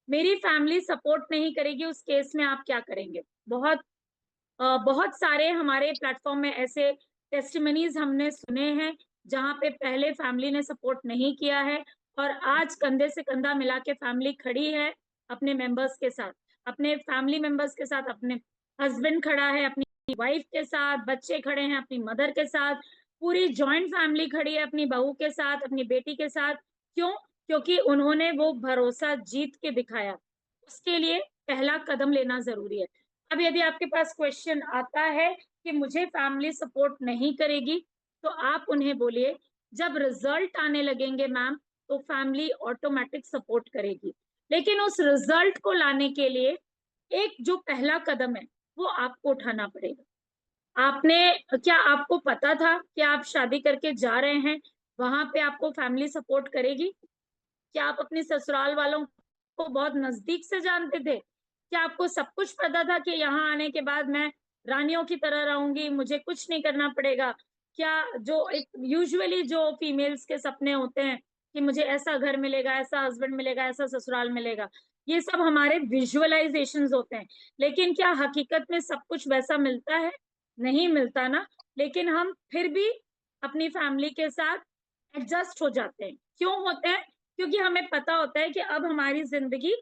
A: मेरी फैमिली सपोर्ट नहीं करेगी, उस केस में आप क्या करेंगे। बहुत सारे हमारे प्लेटफॉर्म में ऐसे टेस्टिमनीज हमने सुने हैं जहाँ पे पहले फैमिली ने सपोर्ट नहीं किया है, और आज कंधे से कंधा मिला के फैमिली खड़ी है अपने मेंबर्स के साथ, अपने फैमिली मेंबर्स के साथ, अपने हस्बैंड खड़ा है अपनी वाइफ के साथ, बच्चे खड़े हैं अपनी मदर के साथ, पूरी जॉइंट फैमिली खड़ी है अपनी बहू के साथ, अपनी बेटी के साथ। क्यों? क्योंकि उन्होंने वो भरोसा जीत के दिखाया। उसके लिए पहला कदम लेना जरूरी है। अब यदि आपके पास क्वेश्चन आता है कि मुझे फैमिली सपोर्ट नहीं करेगी, तो आप उन्हें बोलिए जब रिजल्ट आने लगेंगे मैम, तो फैमिली ऑटोमेटिक सपोर्ट करेगी। लेकिन उस रिजल्ट को लाने के लिए एक जो पहला कदम है वो आपको उठाना पड़ेगा। क्या आपको पता था कि आप शादी करके जा रहे हैं, वहां पे आपको फैमिली सपोर्ट करेगी? क्या आप अपने ससुराल वालों को बहुत नजदीक से जानते थे? क्या आपको सब कुछ पता था कि यहाँ आने के बाद मैं रानियों की तरह रहूंगी, मुझे कुछ नहीं करना पड़ेगा? क्या जो एक यूजुअली जो फीमेल्स के सपने होते हैं कि मुझे ऐसा घर मिलेगा, ऐसा हस्बैंड मिलेगा, ऐसा ससुराल मिलेगा, ये सब हमारे विजुअलाइजेशंस होते हैं। लेकिन क्या हकीकत में सब कुछ वैसा मिलता है? नहीं मिलता ना। लेकिन हम फिर भी अपनी फैमिली के साथ एडजस्ट हो जाते हैं। क्यों होते हैं? क्योंकि हमें पता होता है कि अब हमारी जिंदगी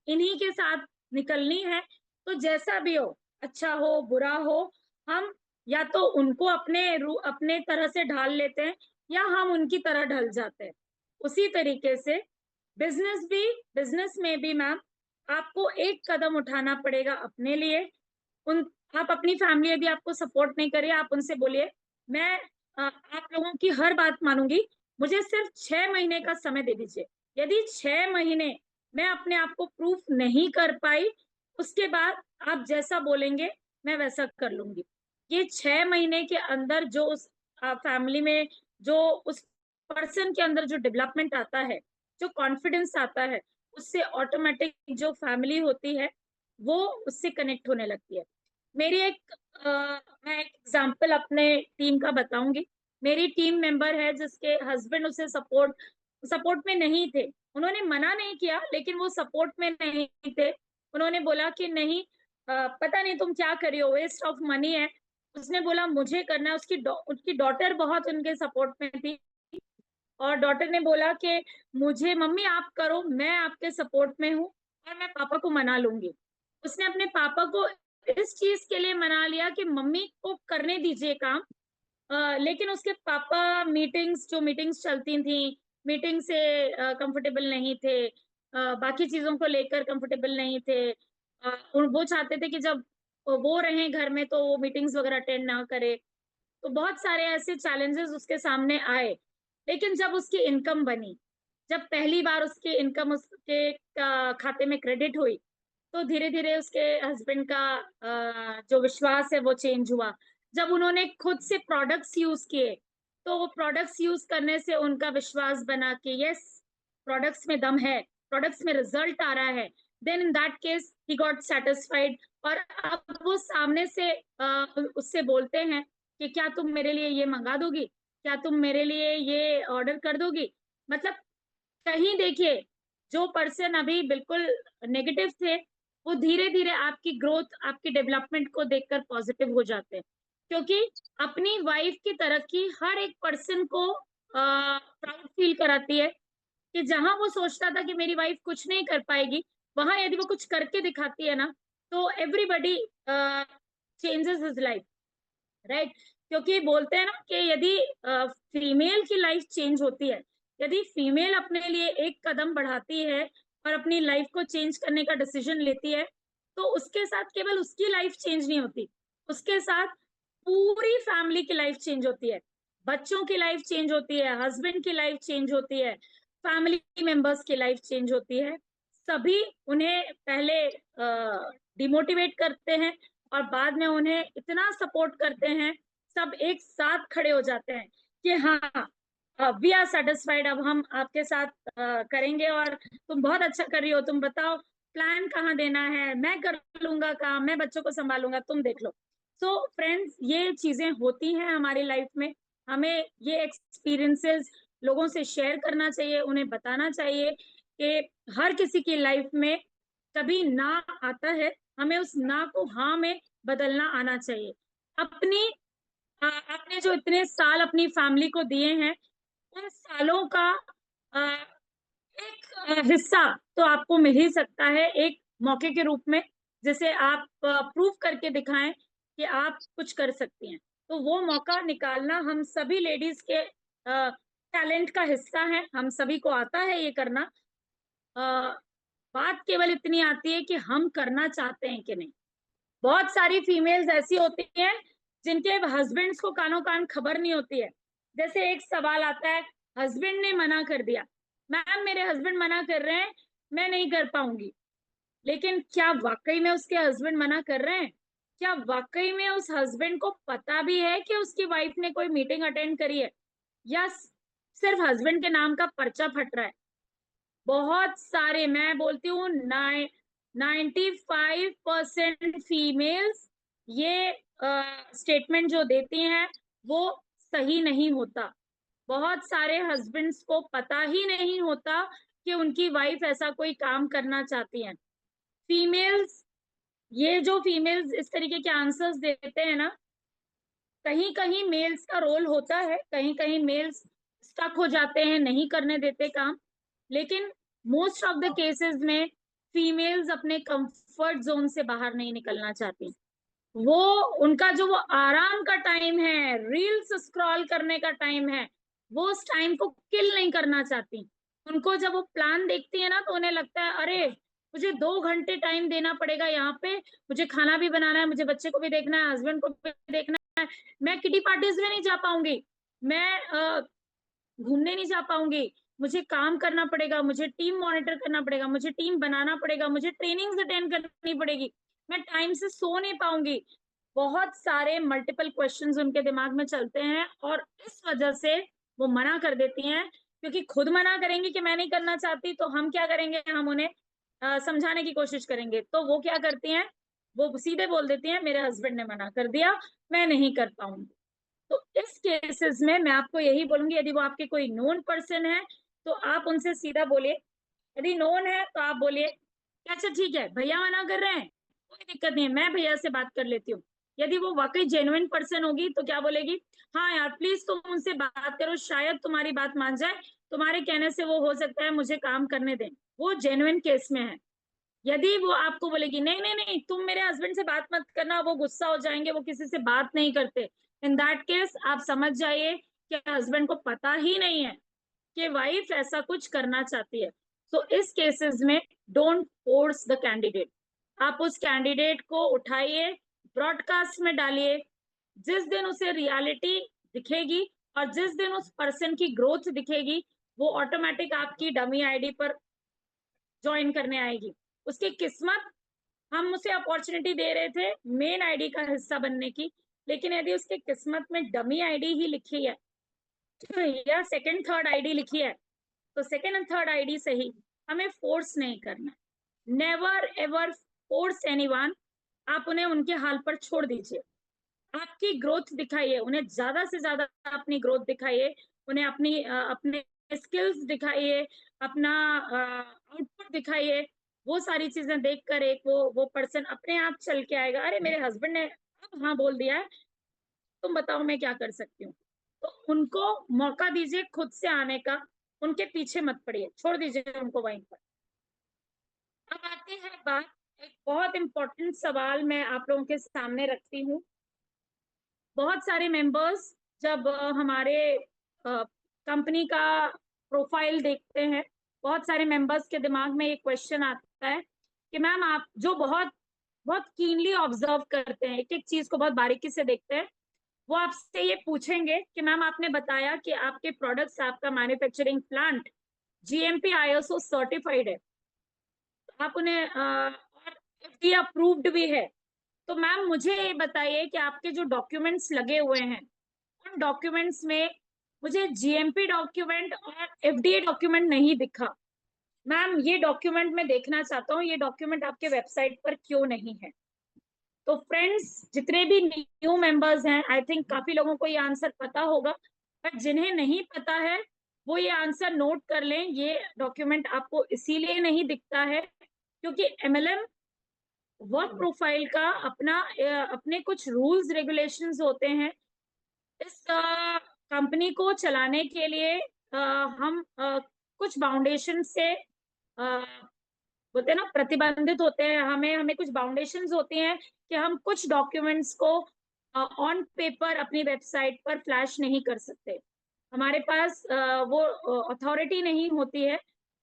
A: इन्हीं के साथ निकलनी है। तो जैसा भी हो, अच्छा हो बुरा हो, हम या तो उनको अपने तरह से ढाल लेते हैं, या हम उनकी तरह ढल जाते हैं। उसी तरीके से बिजनेस में भी मैम आपको एक कदम उठाना पड़ेगा अपने लिए। उन आप अपनी फैमिली यदि आपको सपोर्ट नहीं करे, आप उनसे बोलिए मैं आप लोगों की हर बात मानूंगी, मुझे सिर्फ 6 महीने का समय दे दीजिए। यदि 6 महीने मैं अपने आप को प्रूफ नहीं कर पाई, उसके बाद आप जैसा बोलेंगे मैं वैसा कर लूंगी। ये 6 महीने के अंदर जो उस फैमिली में, जो उस पर्सन के अंदर जो डेवलपमेंट आता है, जो कॉन्फिडेंस आता है, उससे ऑटोमेटिक जो फैमिली होती है वो उससे कनेक्ट होने लगती है। मेरी एक मैं एक एग्जांपल अपने टीम का बताऊंगी। मेरी टीम मेंबर है जिसके हस्बैंड उसे सपोर्ट में नहीं थे। उन्होंने मना नहीं किया, लेकिन वो सपोर्ट में नहीं थे। उन्होंने बोला कि नहीं, पता नहीं तुम क्या कर रही हो, वेस्ट ऑफ मनी है। उसने बोला मुझे करना है। उसकी डॉटर बहुत उनके सपोर्ट में थी, और डॉटर ने बोला कि मुझे मम्मी आप करो, मैं आपके सपोर्ट में हूँ, और मैं पापा को मना लूंगी। उसने अपने पापा को इस चीज के लिए मना लिया कि मम्मी को करने दीजिए काम। लेकिन उसके पापा मीटिंग्स चलती थी, मीटिंग से कंफर्टेबल नहीं थे, बाकी चीजों को लेकर कंफर्टेबल नहीं थे। वो चाहते थे कि जब वो रहे घर में तो वो मीटिंग्स वगैरह अटेंड ना करे। तो बहुत सारे ऐसे चैलेंजेस उसके सामने आए। लेकिन जब उसकी इनकम बनी, जब पहली बार उसकी इनकम उसके खाते में क्रेडिट हुई, तो धीरे धीरे उसके हस्बैंड का जो विश्वास है वो चेंज हुआ। जब उन्होंने खुद से प्रोडक्ट्स यूज किए, तो वो प्रोडक्ट्स यूज करने से उनका विश्वास बना कि यस, प्रोडक्ट्स में दम है, प्रोडक्ट्स में रिजल्ट आ रहा है। Then in that case he got satisfied. और अब वो सामने से उससे बोलते हैं कि क्या तुम मेरे लिए ये मंगा दोगी, क्या तुम मेरे लिए ये ऑर्डर कर दोगी? मतलब कहीं देखिए, जो पर्सन अभी बिल्कुल नेगेटिव थे, वो धीरे धीरे आपकी ग्रोथ, आपकी डेवलपमेंट को देखकर पॉजिटिव हो जाते हैं। क्योंकि अपनी वाइफ की तरक्की हर एक पर्सन को प्राउड फील कराती है। कि जहां वो सोचता था कि मेरी वाइफ कुछ नहीं कर पाएगी, वहां यदि वो कुछ करके दिखाती है ना, तो everybody changes his life, right? क्योंकि बोलते हैं ना कि यदि फीमेल की लाइफ चेंज होती है, यदि फीमेल अपने लिए एक कदम बढ़ाती है और अपनी लाइफ को चेंज करने का डिसीजन लेती है, तो उसके साथ केवल उसकी लाइफ चेंज नहीं होती, उसके साथ पूरी फैमिली की लाइफ चेंज होती है। बच्चों की लाइफ चेंज होती है, हस्बैंड की लाइफ चेंज होती है, फैमिली मेंबर्स की लाइफ चेंज होती है। सभी उन्हें पहले डिमोटिवेट करते हैं, और बाद में उन्हें इतना सपोर्ट करते हैं, सब एक साथ खड़े हो जाते हैं कि हाँ, वी आर सेटिस्फाइड, अब हम आपके साथ करेंगे, और तुम बहुत अच्छा कर रही हो, तुम बताओ प्लान कहाँ देना है, मैं कर लूंगा काम, मैं बच्चों को संभालूंगा, तुम देख लो। सो फ्रेंड्स, ये चीजें होती हैं हमारी लाइफ में। हमें ये एक्सपीरियंसेस लोगों से शेयर करना चाहिए, उन्हें बताना चाहिए कि हर किसी की लाइफ में कभी ना आता है, हमें उस ना को हाँ में बदलना आना चाहिए। अपनी आपने जो इतने साल अपनी फैमिली को दिए हैं, उन सालों का एक हिस्सा तो आपको मिल ही सकता है एक मौके के रूप में। जैसे आप प्रूव करके दिखाएं कि आप कुछ कर सकती हैं। तो वो मौका निकालना हम सभी लेडीज के टैलेंट का हिस्सा है, हम सभी को आता है ये करना। बात केवल इतनी आती है कि हम करना चाहते हैं कि नहीं। बहुत सारी फीमेल्स ऐसी होती हैं जिनके हस्बैंड्स को कानों कान खबर नहीं होती है। जैसे एक सवाल आता है, हस्बैंड ने मना कर दिया, मैम मेरे हस्बैंड मना कर रहे हैं, मैं नहीं कर पाऊंगी। लेकिन क्या वाकई में उसके हस्बैंड मना कर रहे हैं? क्या वाकई में उस हस्बैंड को पता भी है कि उसकी वाइफ ने कोई मीटिंग अटेंड करी है, या सिर्फ हस्बैंड के नाम का पर्चा फट रहा है? बहुत सारे, मैं बोलती हूँ 95% फीमेल्स ये स्टेटमेंट जो देती हैं वो सही नहीं होता। बहुत सारे हस्बैंड्स को पता ही नहीं होता कि उनकी वाइफ ऐसा कोई काम करना चाहती है। फीमेल्स, ये जो फीमेल्स इस तरीके के आंसर्स देते हैं ना, कहीं कहीं मेल्स का रोल होता है, कहीं कहीं मेल्स स्टक हो जाते हैं, नहीं करने देते काम। लेकिन मोस्ट ऑफ द केसेस में फीमेल्स अपने कंफर्ट जोन से बाहर नहीं निकलना चाहती। वो, उनका जो वो आराम का टाइम है, रील्स स्क्रॉल करने का टाइम है, वो उस टाइम को किल नहीं करना चाहती। उनको जब वो प्लान देखती है ना तो उन्हें लगता है अरे मुझे 2 घंटे टाइम देना पड़ेगा यहाँ पे, मुझे खाना भी बनाना है, मुझे बच्चे को भी देखना है, हस्बैंड को भी देखना है, मैं किटी पार्टीज में नहीं जा पाऊंगी, मैं घूमने नहीं जा पाऊंगी, मुझे काम करना पड़ेगा, मुझे टीम मॉनिटर करना पड़ेगा, मुझे टीम बनाना पड़ेगा, मुझे ट्रेनिंग्स अटेंड करनी पड़ेगी, मैं टाइम से सो नहीं पाऊंगी। बहुत सारे मल्टीपल क्वेश्चंस उनके दिमाग में चलते हैं और इस वजह से वो मना कर देती हैं। क्योंकि खुद मना करेंगी कि मैं नहीं करना चाहती, तो हम क्या करेंगे, हम उन्हें समझाने की कोशिश करेंगे। तो वो क्या करती हैं, वो सीधे बोल देती हैं मेरे हस्बैंड ने मना कर दिया, मैं नहीं कर पाऊंगी। तो इस केसेस में मैं आपको यही बोलूंगी, यदि वो आपके कोई नोन पर्सन है तो आप उनसे सीधा बोलिए। यदि नोन है तो आप बोलिए अच्छा ठीक है, भैया मना कर रहे हैं, कोई दिक्कत नहीं है, मैं भैया से बात कर लेती हूँ। यदि वो वाकई जेन्युइन पर्सन होगी तो क्या बोलेगी, हाँ यार प्लीज तुम उनसे बात करो, शायद तुम्हारी बात मान जाए, तुम्हारे कहने से वो हो सकता है मुझे काम करने दें। वो जेन्युइन केस में है। यदि वो आपको बोलेगी नहीं नहीं नहीं तुम मेरे हस्बैंड से बात मत करना, वो गुस्सा हो जाएंगे, वो किसी से बात नहीं करते, इन दैट केस आप समझ जाइए कि हस्बैंड को पता ही नहीं है कि वाइफ ऐसा कुछ करना चाहती है। तो इस केसेस में डोंट फोर्स द कैंडिडेट। आप उस कैंडिडेट को उठाइए, ब्रॉडकास्ट में डालिए। जिस दिन उसे रियलिटी दिखेगी और जिस दिन उस पर्सन की ग्रोथ दिखेगी, वो ऑटोमेटिक आपकी डमी आईडी पर ज्वाइन करने आएगी। उसकी किस्मत, हम उसे अपॉर्चुनिटी दे रहे थे मेन आईडी का हिस्सा बनने की, लेकिन यदि उसके किस्मत में डमी आईडी ही लिखी है या सेकंड थर्ड आईडी लिखी है, तो सेकंड एंड थर्ड आईडी से ही हमें फोर्स नहीं करना। Never ever force anyone. आप उन्हें उनके हाल पर छोड़ दीजिए। आपकी ग्रोथ दिखाइए, उन्हें ज्यादा से ज्यादा अपनी ग्रोथ दिखाइए, उन्हें अपने स्किल्स दिखाइए, अपना आउटपुट दिखाइए। वो सारी चीजें देखकर एक वो पर्सन अपने आप चल के आएगा, अरे मेरे हस्बैंड ने अब हाँ बोल दिया है, तुम बताओ मैं क्या कर सकती हूँ। तो उनको मौका दीजिए खुद से आने का, उनके पीछे मत पड़िए, छोड़ दीजिए उनको वहीं पर। अब आते हैं बात, एक बहुत इंपॉर्टेंट सवाल मैं आप लोगों के सामने रखती हूँ। बहुत सारे मेंबर्स जब हमारे कंपनी का प्रोफाइल देखते हैं, बहुत सारे मेंबर्स के दिमाग में एक क्वेश्चन आता है कि मैम आप जो बहुत बहुत कीनली ऑब्जर्व करते हैं, एक एक चीज को बहुत बारीकी से देखते हैं, वो आपसे ये पूछेंगे कि मैम आपने बताया कि आपके प्रोडक्ट्स, आपका manufacturing plant GMP ISO certified है, आप उन्हें और एफडीए अप्रूव्ड भी है। तो मैम मुझे ये बताइए कि आपके जो डॉक्यूमेंट्स लगे हुए हैं, उन डॉक्यूमेंट्स में मुझे जीएमपी डॉक्यूमेंट और एफडीए डॉक्यूमेंट नहीं दिखा। मैम ये डॉक्यूमेंट मैं देखना चाहता हूँ, ये डॉक्यूमेंट आपके वेबसाइट पर क्यों नहीं है? तो फ्रेंड्स, जितने भी न्यू मेंबर्स हैं, आई थिंक काफी लोगों को ये आंसर पता होगा, बट जिन्हें नहीं पता है वो ये आंसर नोट कर लें। ये डॉक्यूमेंट आपको इसीलिए नहीं दिखता है क्योंकि एमएलएम वर्क प्रोफाइल का अपने कुछ रूल्स रेगुलेशंस होते हैं। इस कंपनी को चलाने के लिए हम कुछ फाउंडेशन से बोलते हैं ना प्रतिबंधित होते हैं, हमें कुछ बाउंडेशंस होती हैं कि हम कुछ डॉक्यूमेंट्स को ऑन पेपर अपनी वेबसाइट पर फ्लैश नहीं कर सकते, हमारे पास वो अथॉरिटी नहीं होती है,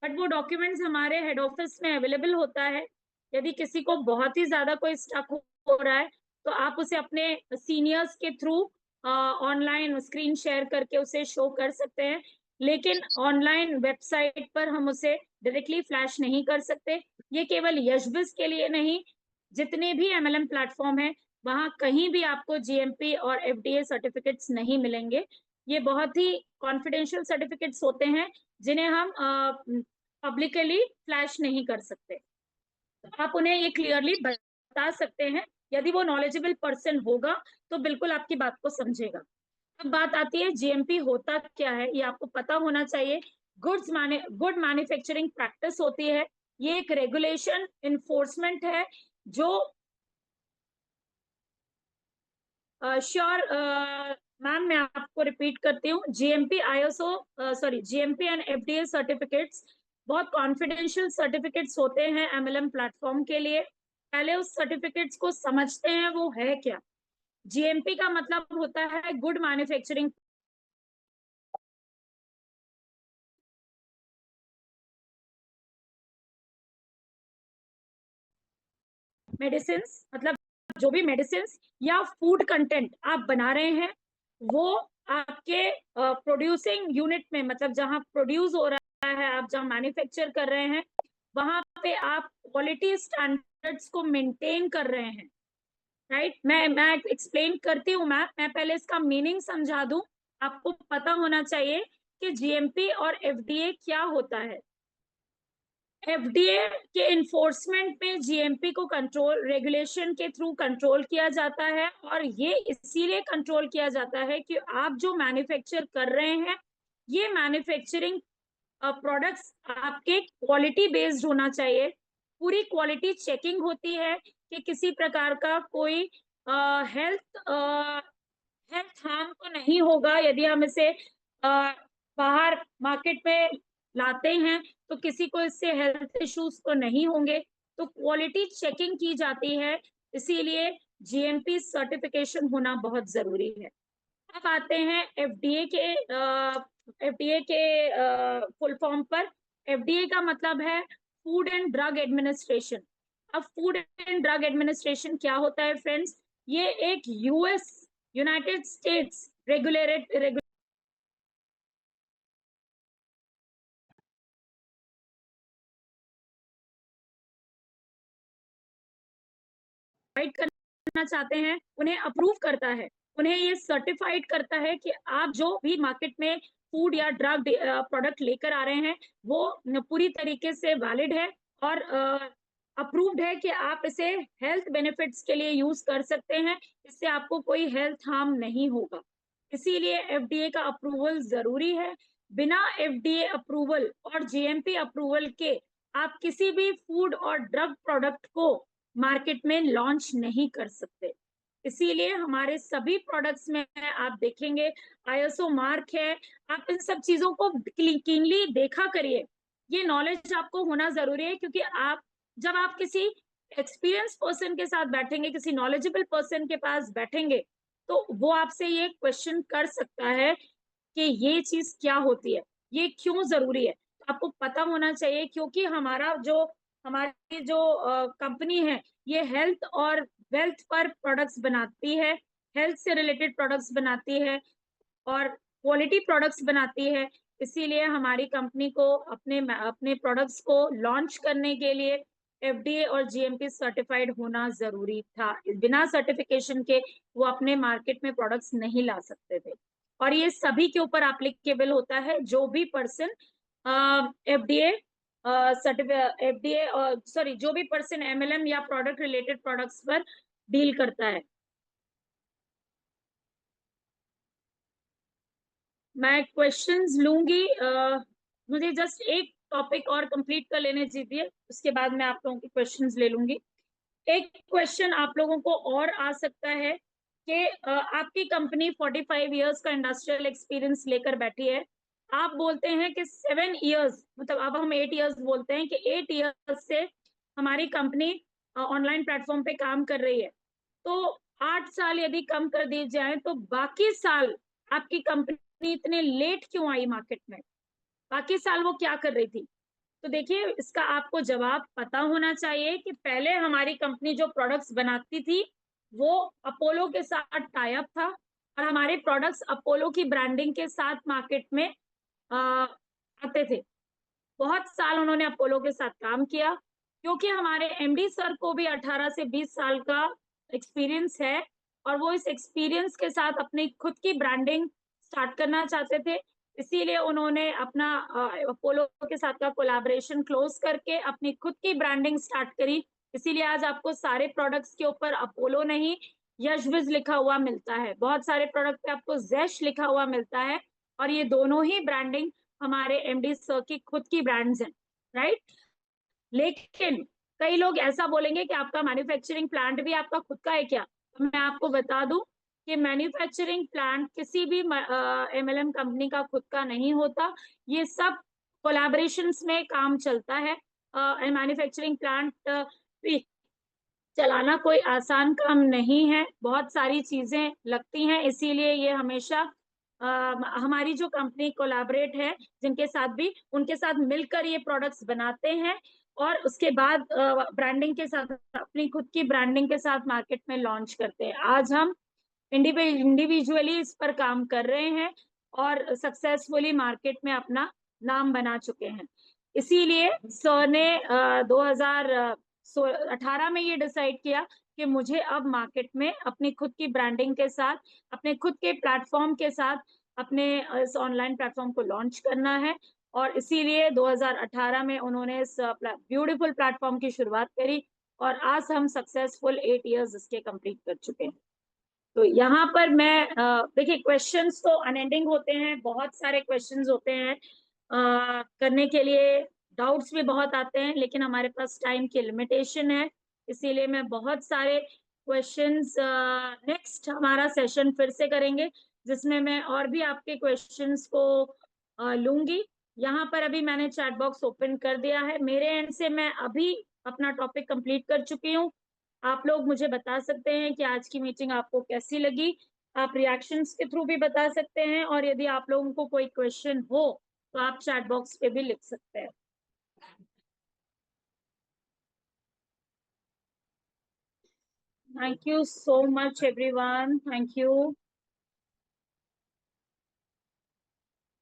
A: बट वो डॉक्यूमेंट्स हमारे हेड ऑफिस में अवेलेबल होता है। यदि किसी को बहुत ही ज्यादा कोई स्टक हो रहा है तो आप उसे अपने सीनियर्स के थ्रू ऑनलाइन स्क्रीन शेयर करके उसे शो कर सकते हैं, लेकिन ऑनलाइन वेबसाइट पर हम उसे डायरेक्टली फ्लैश नहीं कर सकते। ये केवल यशबिस के लिए नहीं, जितने भी एमएलएम प्लेटफॉर्म है वहां कहीं भी आपको जीएमपी और एफडीए सर्टिफिकेट्स नहीं मिलेंगे। ये बहुत ही कॉन्फिडेंशियल सर्टिफिकेट्स होते हैं जिन्हें हम पब्लिकली फ्लैश नहीं कर सकते। आप उन्हें ये क्लियरली बता सकते हैं, यदि वो नॉलेजेबल पर्सन होगा तो बिल्कुल आपकी बात को समझेगा। अब बात आती है जीएमपी होता क्या है, ये आपको पता होना चाहिए। गुड मैन्युफैक्चरिंग प्रैक्टिस होती है, ये एक रेगुलेशन इन्फोर्समेंट है जो श्योर मैम मैं आपको रिपीट करती हूँ, GMP ISO GMP and FDA certificates बहुत कॉन्फिडेंशियल सर्टिफिकेट्स होते हैं एमएलएम प्लेटफॉर्म के लिए। पहले उस सर्टिफिकेट्स को समझते हैं वो है क्या। जीएमपी का मतलब होता है गुड मैन्युफैक्चरिंग मेडिसिन, मतलब जो भी मेडिसिन या फूड कंटेंट आप बना रहे हैं वो आपके प्रोड्यूसिंग यूनिट में, मतलब जहां प्रोड्यूस हो रहा है, आप जहां मैन्युफैक्चर कर रहे हैं वहां पे आप क्वालिटी स्टैंडर्ड्स को मेंटेन कर रहे हैं। राइट, मैं एक्सप्लेन करती हूँ मैम, मैं पहले इसका मीनिंग समझा दूं। आपको पता होना चाहिए कि जीएमपी और एफडीए क्या होता है। एफडीए के इन्फोर्समेंट में जीएमपी को कंट्रोल रेगुलेशन के थ्रू कंट्रोल किया जाता है, और ये इसीलिए कंट्रोल किया जाता है कि आप जो मैन्युफैक्चर कर रहे हैं ये मैन्युफैक्चरिंग प्रोडक्ट्स आपके क्वालिटी बेस्ड होना चाहिए। पूरी क्वालिटी चेकिंग होती है कि किसी प्रकार का कोई हेल्थ हेल्थ हार्म तो नहीं होगा। यदि हम इसे बाहर मार्केट में लाते हैं तो किसी को इससे हेल्थ इश्यूज तो नहीं होंगे, तो क्वालिटी चेकिंग की जाती है, इसीलिए जीएमपी सर्टिफिकेशन होना बहुत जरूरी है। अब आते हैं एफडीए के फुल फॉर्म पर। एफडीए का मतलब है फूड एंड ड्रग एडमिनिस्ट्रेशन। अब फूड एंड ड्रग एडमिनिस्ट्रेशन क्या होता है फ्रेंड्स, ये एक यूएस यूनाइटेड स्टेट्स रेगुलेटेड करना चाहते हैं उन्हें अप्रूव करता है, उन्हें ये सर्टिफाइड करता है कि आप जो भी मार्केट में फूड या ड्रग प्रोडक्ट लेकर आ रहे हैं वो पूरी तरीके से वैलिड है और अप्रूव्ड है कि आप इसे हेल्थ बेनिफिट्स के लिए यूज कर सकते हैं, इससे आपको कोई हेल्थ हार्म नहीं होगा। इसीलिए एफडीए का अप्रूवल जरूरी है। बिना एफडीए अप्रूवल और जीएमपी अप्रूवल के आप किसी भी फूड और ड्रग प्रोडक्ट को मार्केट में लॉन्च नहीं कर सकते। इसीलिए हमारे सभी प्रोडक्ट्स में आप देखेंगे आईएसओ मार्क है। आप इन सब चीजों को कीनली देखा करिए, ये नॉलेज आपको होना जरूरी है, क्योंकि आप जब आप किसी एक्सपीरियंस पर्सन के साथ बैठेंगे, किसी नॉलेजेबल पर्सन के पास बैठेंगे, तो वो आपसे ये क्वेश्चन कर सकता है कि ये चीज क्या होती है, ये क्यों जरूरी है। तो आपको पता होना चाहिए, क्योंकि हमारी जो कंपनी है ये हेल्थ और वेल्थ पर प्रोडक्ट्स बनाती है, हेल्थ से रिलेटेड प्रोडक्ट्स बनाती है और क्वालिटी प्रोडक्ट्स बनाती है। इसीलिए हमारी कंपनी को अपने अपने प्रोडक्ट्स को लॉन्च करने के लिए एफडीए और जीएमपी सर्टिफाइड होना जरूरी था। बिना सर्टिफिकेशन के वो अपने मार्केट में प्रोडक्ट्स नहीं ला सकते थे, और ये सभी के ऊपर एप्लीकेबल होता है जो भी पर्सन एफडीए एफडीए सॉरी जो भी पर्सन एमएलएम या प्रोडक्ट रिलेटेड प्रोडक्ट्स पर डील करता है। मैं क्वेश्चंस लूंगी, मुझे जस्ट एक टॉपिक और कंप्लीट कर लेने दीजिए, उसके बाद मैं आप लोगों के क्वेश्चंस ले लूंगी। एक क्वेश्चन आप लोगों को और आ सकता है कि आपकी कंपनी 45 इयर्स का इंडस्ट्रियल एक्सपीरियंस लेकर बैठी है, आप बोलते हैं कि 7 इयर्स, मतलब अब हम 8 इयर्स बोलते हैं कि 8 इयर्स से हमारी कंपनी ऑनलाइन प्लेटफॉर्म पे काम कर रही है, तो 8 साल यदि कम कर दिए जाए तो बाकी साल आपकी कंपनी इतने लेट क्यों आई मार्केट में? बाकी साल वो क्या कर रही थी? तो देखिए, इसका आपको जवाब पता होना चाहिए कि पहले हमारी कंपनी जो प्रोडक्ट्स बनाती थी वो अपोलो के साथ टाई अप था, और हमारे प्रोडक्ट्स अपोलो की ब्रांडिंग के साथ मार्केट में आते थे। बहुत साल उन्होंने अपोलो के साथ काम किया, क्योंकि हमारे एमडी सर को भी 18 से 20 साल का एक्सपीरियंस है, और वो इस एक्सपीरियंस के साथ अपनी खुद की ब्रांडिंग स्टार्ट करना चाहते थे। इसीलिए उन्होंने अपना अपोलो के साथ का कोलैबोरेशन क्लोज करके अपनी खुद की ब्रांडिंग स्टार्ट करी। इसीलिए आज आपको सारे प्रोडक्ट्स के ऊपर अपोलो नहीं, यशविज लिखा हुआ मिलता है। बहुत सारे प्रोडक्ट पे आपको जैश लिखा हुआ मिलता है, और ये दोनों ही ब्रांडिंग हमारे एमडी सर की खुद की ब्रांड्स हैं, राइट। लेकिन कई लोग ऐसा बोलेंगे कि आपका मैन्युफैक्चरिंग प्लांट भी आपका खुद का है क्या? तो मैं आपको बता दूं कि मैन्युफैक्चरिंग प्लांट किसी भी एमएलएम कंपनी का खुद का नहीं होता। ये सब कोलैबोरेशंस में काम चलता है। मैन्युफैक्चरिंग प्लांट भी चलाना कोई आसान काम नहीं है, बहुत सारी चीजें लगती हैं। इसीलिए ये हमेशा हमारी जो कंपनी कोलैबोरेट है जिनके साथ भी, उनके साथ मिलकर ये प्रोडक्ट्स बनाते हैं, और उसके बाद ब्रांडिंग के साथ, अपनी खुद की ब्रांडिंग के साथ मार्केट में लॉन्च करते हैं। आज हम इंडिविजुअली इस पर काम कर रहे हैं और सक्सेसफुली मार्केट में अपना नाम बना चुके हैं। इसीलिए सर ने 2018 में ये डिसाइड किया कि मुझे अब मार्केट में अपनी खुद की ब्रांडिंग के साथ, अपने खुद के प्लेटफॉर्म के साथ, अपने इस ऑनलाइन प्लेटफॉर्म को लॉन्च करना है। और इसीलिए 2018 में उन्होंने इस ब्यूटीफुल प्लेटफॉर्म की शुरुआत करी, और आज हम सक्सेसफुल 8 इयर्स इसके कंप्लीट कर चुके हैं। तो यहाँ पर मैं देखिए, क्वेश्चंस तो अनएंडिंग होते हैं, बहुत सारे क्वेश्चंस होते हैं करने के लिए, डाउट्स भी बहुत आते हैं, लेकिन हमारे पास टाइम की लिमिटेशन है। इसीलिए मैं बहुत सारे क्वेश्चंस, नेक्स्ट हमारा सेशन फिर से करेंगे जिसमें मैं और भी आपके क्वेश्चंस को लूंगी। यहाँ पर अभी मैंने चैट बॉक्स ओपन कर दिया है। मेरे एंड से मैं अभी अपना टॉपिक कंप्लीट कर चुकी हूँ। आप लोग मुझे बता सकते हैं कि आज की मीटिंग आपको कैसी लगी। आप रिएक्शंस के थ्रू भी बता सकते हैं, और यदि आप लोगों को कोई क्वेश्चन हो तो आप चैट बॉक्स पे भी लिख सकते हैं। Thank you so much everyone, thank you,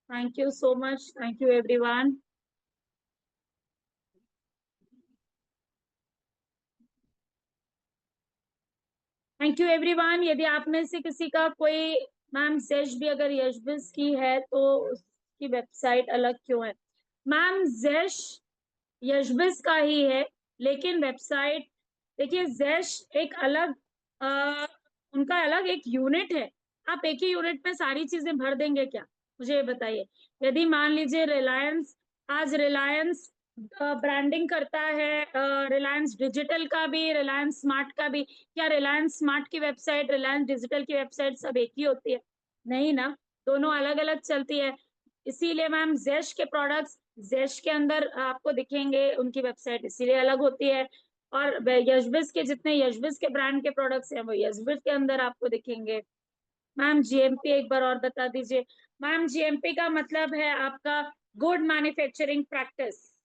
A: thank you so much, thank you everyone. Thank you everyone. यदि आप में से किसी का कोई, मैम जेश भी अगर यशबिस की है तो उसकी वेबसाइट अलग क्यों है? मैम जेश यशबिस का ही है, लेकिन वेबसाइट, देखिए जैश एक अलग, आ, उनका अलग एक यूनिट है। आप एक ही यूनिट में सारी चीजें भर देंगे क्या? मुझे ये बताइए। यदि मान लीजिए रिलायंस, आज रिलायंस ब्रांडिंग करता है, रिलायंस डिजिटल का भी, रिलायंस स्मार्ट का भी, क्या रिलायंस स्मार्ट की वेबसाइट, रिलायंस डिजिटल की वेबसाइट सब एक ही होती है? नहीं ना, दोनों अलग अलग चलती है। इसीलिए मैम जैश के प्रोडक्ट्स जैश के अंदर आपको दिखेंगे, उनकी वेबसाइट इसीलिए अलग होती है। और यशबिस के जितने यशबिस के ब्रांड के प्रोडक्ट्स हैं वो यशबिस के अंदर आपको दिखेंगे। मैम जीएमपी एक बार और बता दीजिए। मैम जीएमपी का मतलब है आपका good manufacturing practice,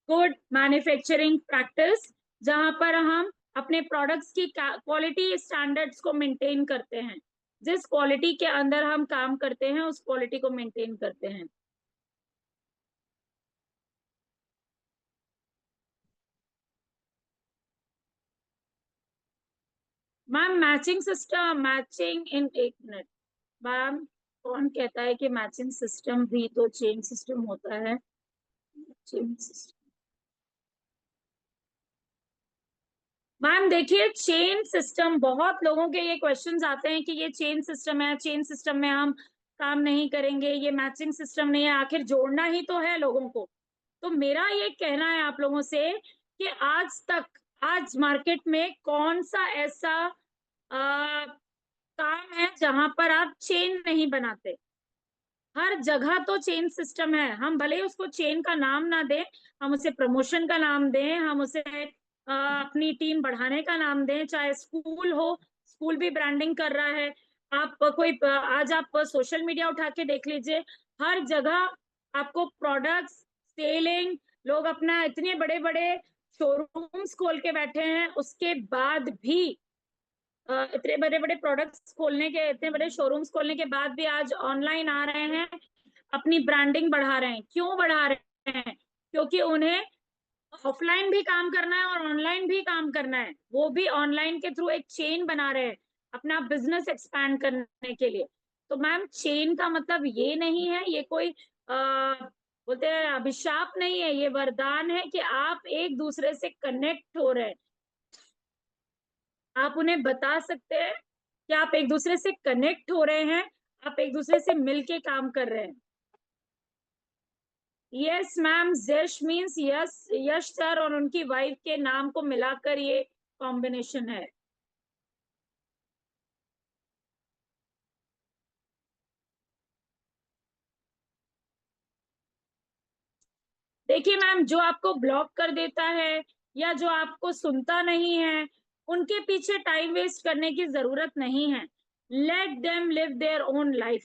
A: good manufacturing practice, जहां पर हम अपने प्रोडक्ट्स की क्वालिटी स्टैंडर्ड्स को मेंटेन करते हैं। जिस क्वालिटी के अंदर हम काम करते हैं उस क्वालिटी को मेंटेन करते हैं। मैम मैचिंग सिस्टम, मैचिंग इन, एक मिनट मैम, कौन कहता है कि मैचिंग सिस्टम भी तो चेन सिस्टम होता है? चेन सिस्टम, मैम देखिए, चेन सिस्टम, बहुत लोगों के ये क्वेश्चंस आते हैं कि ये चेन सिस्टम है, चेन सिस्टम में हम काम नहीं करेंगे, ये मैचिंग सिस्टम नहीं है। आखिर जोड़ना ही तो है लोगों को। तो मेरा ये कहना है आप लोगों से कि आज तक, आज मार्केट में कौन सा ऐसा काम है जहां पर आप चेन नहीं बनाते? हर जगह तो चेन सिस्टम है, हम भले ही उसको चेन का नाम ना दें, हम उसे प्रमोशन का नाम दें, हम उसे अपनी टीम बढ़ाने का नाम दें, चाहे स्कूल हो, स्कूल भी ब्रांडिंग कर रहा है। आप कोई आज आप सोशल मीडिया उठा के देख लीजिए, हर जगह आपको प्रोडक्ट्स सेलिंग, लोग अपना इतने बड़े बड़े शोरूम्स खोल के बैठे हैं, उसके बाद भी इतने बड़े बड़े प्रोडक्ट्स खोलने के, इतने बड़े शोरूम्स खोलने के बाद भी आज ऑनलाइन आ रहे हैं, अपनी ब्रांडिंग बढ़ा रहे हैं। क्यों बढ़ा रहे हैं? क्योंकि उन्हें ऑफलाइन भी काम करना है और ऑनलाइन भी काम करना है, वो भी ऑनलाइन के थ्रू एक चेन बना रहे हैं अपना बिजनेस एक्सपैंड करने के लिए। तो मैम, चेन का मतलब ये नहीं है, ये कोई बोलते हैं अभिशाप नहीं है, ये वरदान है कि आप एक दूसरे से कनेक्ट हो रहे हैं। आप उन्हें बता सकते हैं कि आप एक दूसरे से कनेक्ट हो रहे हैं, आप एक दूसरे से मिलके काम कर रहे हैं। यस मैम, यश मीन्स यस, यश सर और उनकी वाइफ के नाम को मिलाकर ये कॉम्बिनेशन है। देखिए मैम, जो आपको ब्लॉक कर देता है या जो आपको सुनता नहीं है, उनके पीछे टाइम वेस्ट करने की जरूरत नहीं है। Let them live their own life.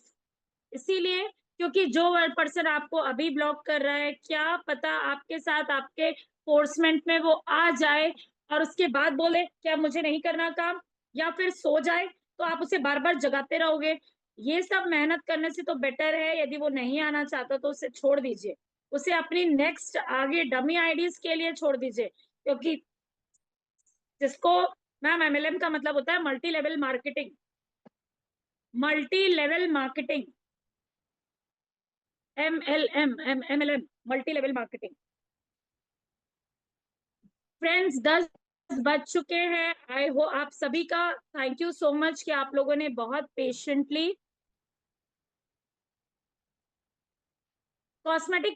A: इसीलिए, क्योंकि जो पर्सन आपको अभी ब्लॉक कर रहा है, क्या पता आपके साथ आपके फोर्समेंट में वो आ जाए और उसके बाद बोले क्या मुझे नहीं करना काम, या फिर सो जाए, तो आप उसे बार बार जगाते रहोगे। ये सब मेहनत करने से तो बेटर है, यदि वो नहीं आना चाहता तो उसे छोड़ दीजिए, उसे अपनी नेक्स्ट आगे डमी आईडीज के लिए छोड़ दीजिए। क्योंकि जिसको, मैम एमएलएम का मतलब होता है multi level marketing, multi level marketing, MLM, multi level marketing. Friends, 10 बज चुके हैं। आई हो आप सभी का थैंक यू सो मच कि आप लोगों ने बहुत पेशेंटली कॉस्मेटिक